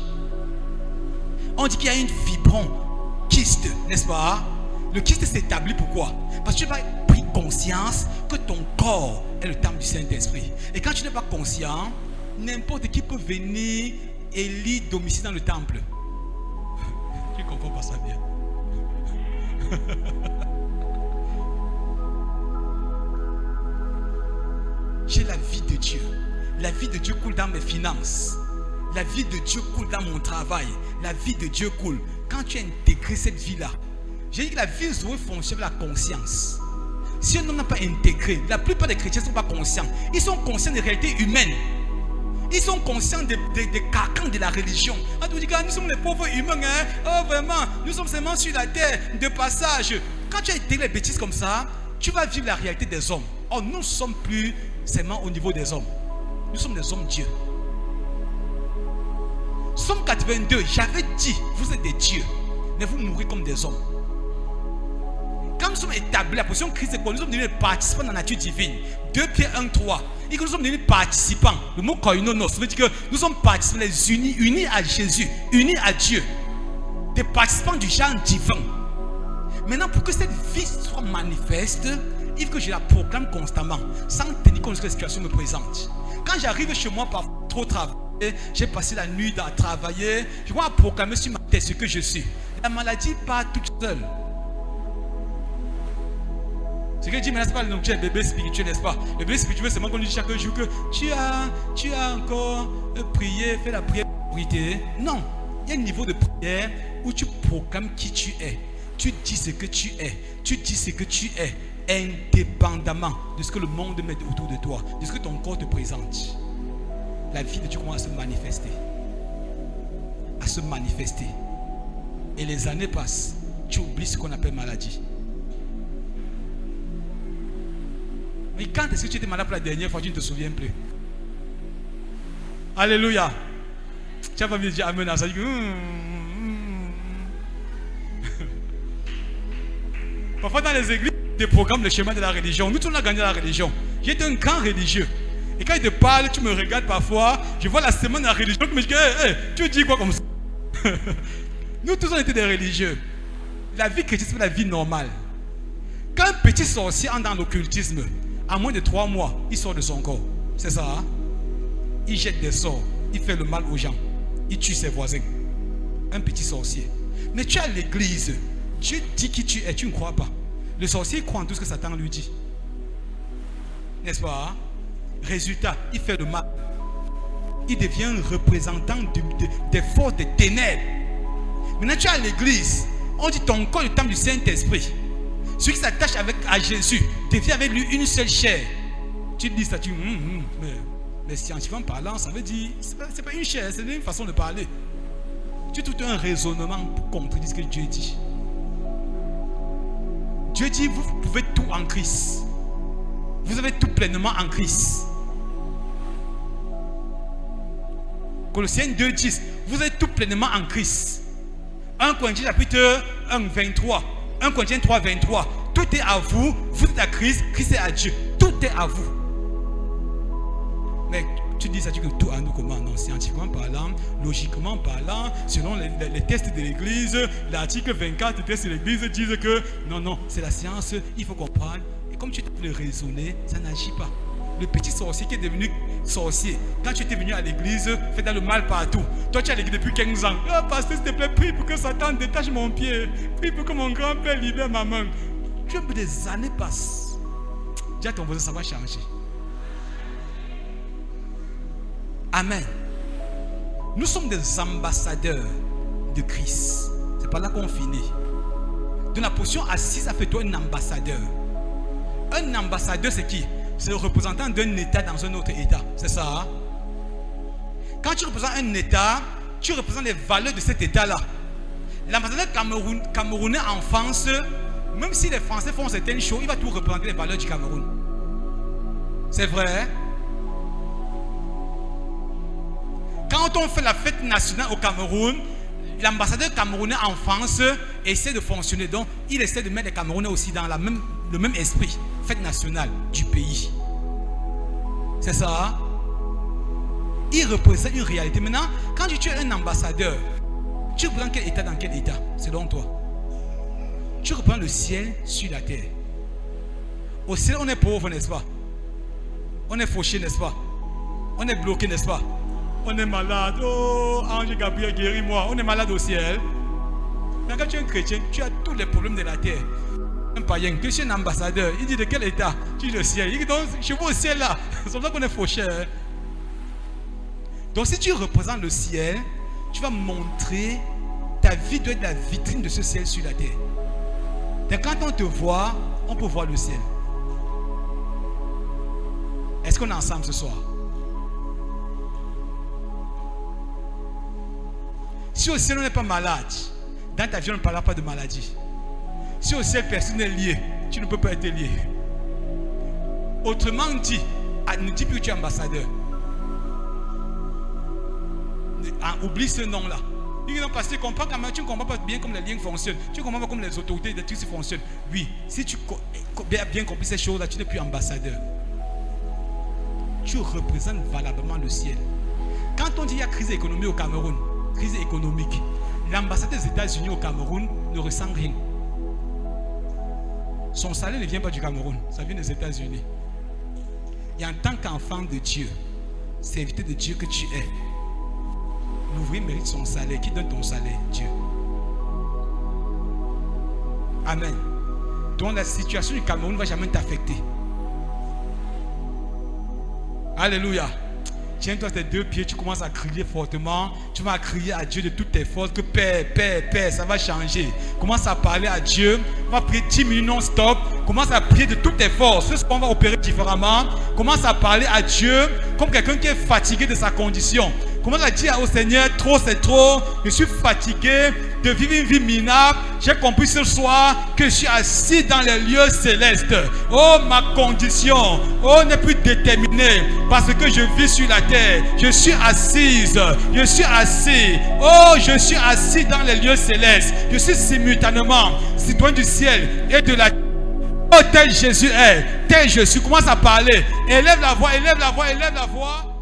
On dit qu'il y a une fibron, kyste, n'est-ce pas? Le kyste s'établit pourquoi? Parce que tu vas pris conscience que ton corps est le temple du Saint-Esprit. Et quand tu n'es pas conscient, n'importe qui peut venir et lire domicile dans le temple. Tu ne comprends pas ça bien. J'ai la vie de Dieu. La vie de Dieu coule dans mes finances. La vie de Dieu coule dans mon travail. La vie de Dieu coule. Quand tu as intégré cette vie-là, j'ai dit que la vie Zoé fonctionne avec la conscience. Si un homme n'a pas intégré, la plupart des chrétiens ne sont pas conscients. Ils sont conscients des réalités humaines. Ils sont conscients des carcans de la religion. On te dit que nous sommes les pauvres humains. Hein? Oh vraiment, nous sommes seulement sur la terre de passage. Quand tu as intégré les bêtises comme ça, tu vas vivre la réalité des hommes. Oh, nous ne sommes plus seulement au niveau des hommes. Nous sommes des hommes dieux. Somme 82, j'avais dit, vous êtes des dieux, mais vous mourrez comme des hommes. Quand nous sommes établis, la position de Christ, c'est quoi? Nous sommes devenus participants de la nature divine. 2 Pierre 1, 3. Et que nous sommes devenus participants. Le mot koinonos, ça veut dire que nous sommes participants, les unis à Jésus, unis à Dieu. Des participants du genre divin. Maintenant, pour que cette vie soit manifeste, il faut que je la proclame constamment, sans tenir compte de ce que la situation me présente. Quand j'arrive chez moi par trop travailler, j'ai passé la nuit à travailler, je vois proclamer sur ma tête ce que je suis. La maladie part toute seule. Ce que je dis maintenant, c'est pas le bébé spirituel, n'est-ce pas? Le bébé spirituel, c'est moi qu'on dit chaque jour que tu as encore prié, fait la prière de priorité. Non, il y a un niveau de prière où tu proclames qui tu es. Tu dis ce que tu es. Tu dis ce que tu es, indépendamment de ce que le monde met autour de toi, de ce que ton corps te présente. La vie de Dieu commence à se manifester. À se manifester. Et les années passent. Tu oublies ce qu'on appelle maladie. Mais quand est-ce que tu étais malade pour la dernière fois, tu ne te souviens plus? Alléluia. Tu n'as pas envie de dire amen à ça. Parfois dans les églises, des programmes, le chemin de la religion. Nous, tous, on a gagné la religion. J'étais un grand religieux. Et quand il te parle, tu me regardes parfois, je vois la semaine de la religion, je me dis, tu dis quoi comme ça? Nous tous on était des religieux. La vie chrétienne, c'est la vie normale. Quand un petit sorcier entre dans l'occultisme, à moins de 3 mois, il sort de son corps. C'est ça, hein? Il jette des sorts, il fait le mal aux gens, il tue ses voisins. Un petit sorcier. Mais tu es à l'église, Dieu dit qui tu es, tu ne crois pas. Le sorcier croit en tout ce que Satan lui dit. N'est-ce pas? Hein? Résultat, il fait le mal. Il devient un représentant des forces des ténèbres. Maintenant, tu es à l'église. On dit ton corps est le temple du Saint-Esprit. Celui qui s'attache à Jésus devient avec lui une seule chair. Tu dis ça, tu dis, mais scientifiquement parlant, ça veut dire, c'est pas une chair, c'est une façon de parler. Tu as tout un raisonnement pour contredire ce que Dieu dit. Dieu dit, vous pouvez tout en Christ. Vous avez tout pleinement en Christ. Colossiens 2:10, vous êtes tout pleinement en Christ. 1 Corinthiens chapitre 1, 23. 1 Corinthiens 3, 23. Tout est à vous, vous êtes à Christ, Christ est à Dieu. Tout est à vous. Mais tu dis ça, tu dis que tout à nous comment? Non, scientifiquement parlant, logiquement parlant, selon les tests de l'église, l'article 24 des tests de l'église disent que non, c'est la science, il faut comprendre. Et comme tu peux le raisonner, ça n'agit pas. Le petit sorcier qui est devenu sorcier, quand tu étais venu à l'église, fais dans le mal partout. Toi, tu es à l'église depuis 15 ans. Oh, pasteur, s'il te plaît, prie pour que Satan détache mon pied. Prie pour que mon grand-père libère ma main. Tu vois, des années passent. Dis à ton voisin, ça va changer. Amen. Nous sommes des ambassadeurs de Christ. C'est par là qu'on finit. De la position assise, ça fait toi un ambassadeur. Un ambassadeur, c'est qui? C'est le représentant d'un État dans un autre État. C'est ça, hein? Quand tu représentes un État, tu représentes les valeurs de cet État-là. L'ambassadeur camerounais en France, même si les Français font certaines choses, il va tout représenter les valeurs du Cameroun. C'est vrai, hein? Quand on fait la fête nationale au Cameroun, l'ambassadeur camerounais en France essaie de fonctionner. Donc, il essaie de mettre les Camerounais aussi dans le même esprit. Fête nationale du pays. C'est ça, hein? Il représente une réalité. Maintenant, quand tu es un ambassadeur, tu représentes quel État dans quel État, selon toi? Tu représentes le ciel sur la terre. Au ciel, on est pauvre, n'est-ce pas? On est fauché, n'est-ce pas? On est bloqué, n'est-ce pas? On est malade. Oh, Ange Gabriel, guéris-moi. On est malade au ciel. Mais quand tu es un chrétien, tu as tous les problèmes de la terre. Un païen, que tu es un ambassadeur, il dit de quel état? Tu dis le ciel. Il dit donc, je vais au ciel là. C'est pour ça qu'on est fauché. Hein? Donc si tu représentes le ciel, tu vas montrer, ta vie doit être la vitrine de ce ciel sur la terre. Donc quand on te voit, on peut voir le ciel. Est-ce qu'on est ensemble ce soir? Si au ciel on n'est pas malade, dans ta vie on ne parlera pas de maladie. Si au ciel personne n'est lié, tu ne peux pas être lié. Autrement dit, ne dis plus que tu es ambassadeur. Oublie ce nom-là. Il dit non, parce que tu comprends quand même, tu ne comprends pas bien comment les liens fonctionnent. Tu ne comprends pas comment les autorités de tout fonctionnent. Oui, si tu as bien compris ces choses-là, tu n'es plus ambassadeur. Tu représentes valablement le ciel. Quand on dit qu'il y a crise économique au Cameroun, crise économique, l'ambassade des États-Unis au Cameroun ne ressent rien. Son salaire ne vient pas du Cameroun, ça vient des États-Unis. Et en tant qu'enfant de Dieu, serviteur de Dieu que tu es, l'ouvrier mérite son salaire. Qui donne ton salaire? Dieu. Amen. Donc la situation du Cameroun ne va jamais t'affecter. Alléluia. Tiens-toi tes deux pieds, tu commences à crier fortement. Tu vas crier à Dieu de toutes tes forces que Père, Père, Père, ça va changer. Commence à parler à Dieu. On va prier 10 minutes non-stop. Commence à prier de toutes tes forces. Ce qu'on va opérer différemment. Commence à parler à Dieu comme quelqu'un qui est fatigué de sa condition. Commence à dire au Seigneur, trop c'est trop. Je suis fatigué de vivre une vie minable. J'ai compris ce soir que je suis assis dans les lieux célestes. Oh, ma condition, oh, n'est plus déterminée parce que je vis sur la terre. Je suis assise, je suis assis. Oh, je suis assis dans les lieux célestes. Je suis simultanément citoyen du ciel et de la terre. Oh, tel Jésus est, tel Jésus. Commence à parler. Élève la voix, élève la voix, élève la voix.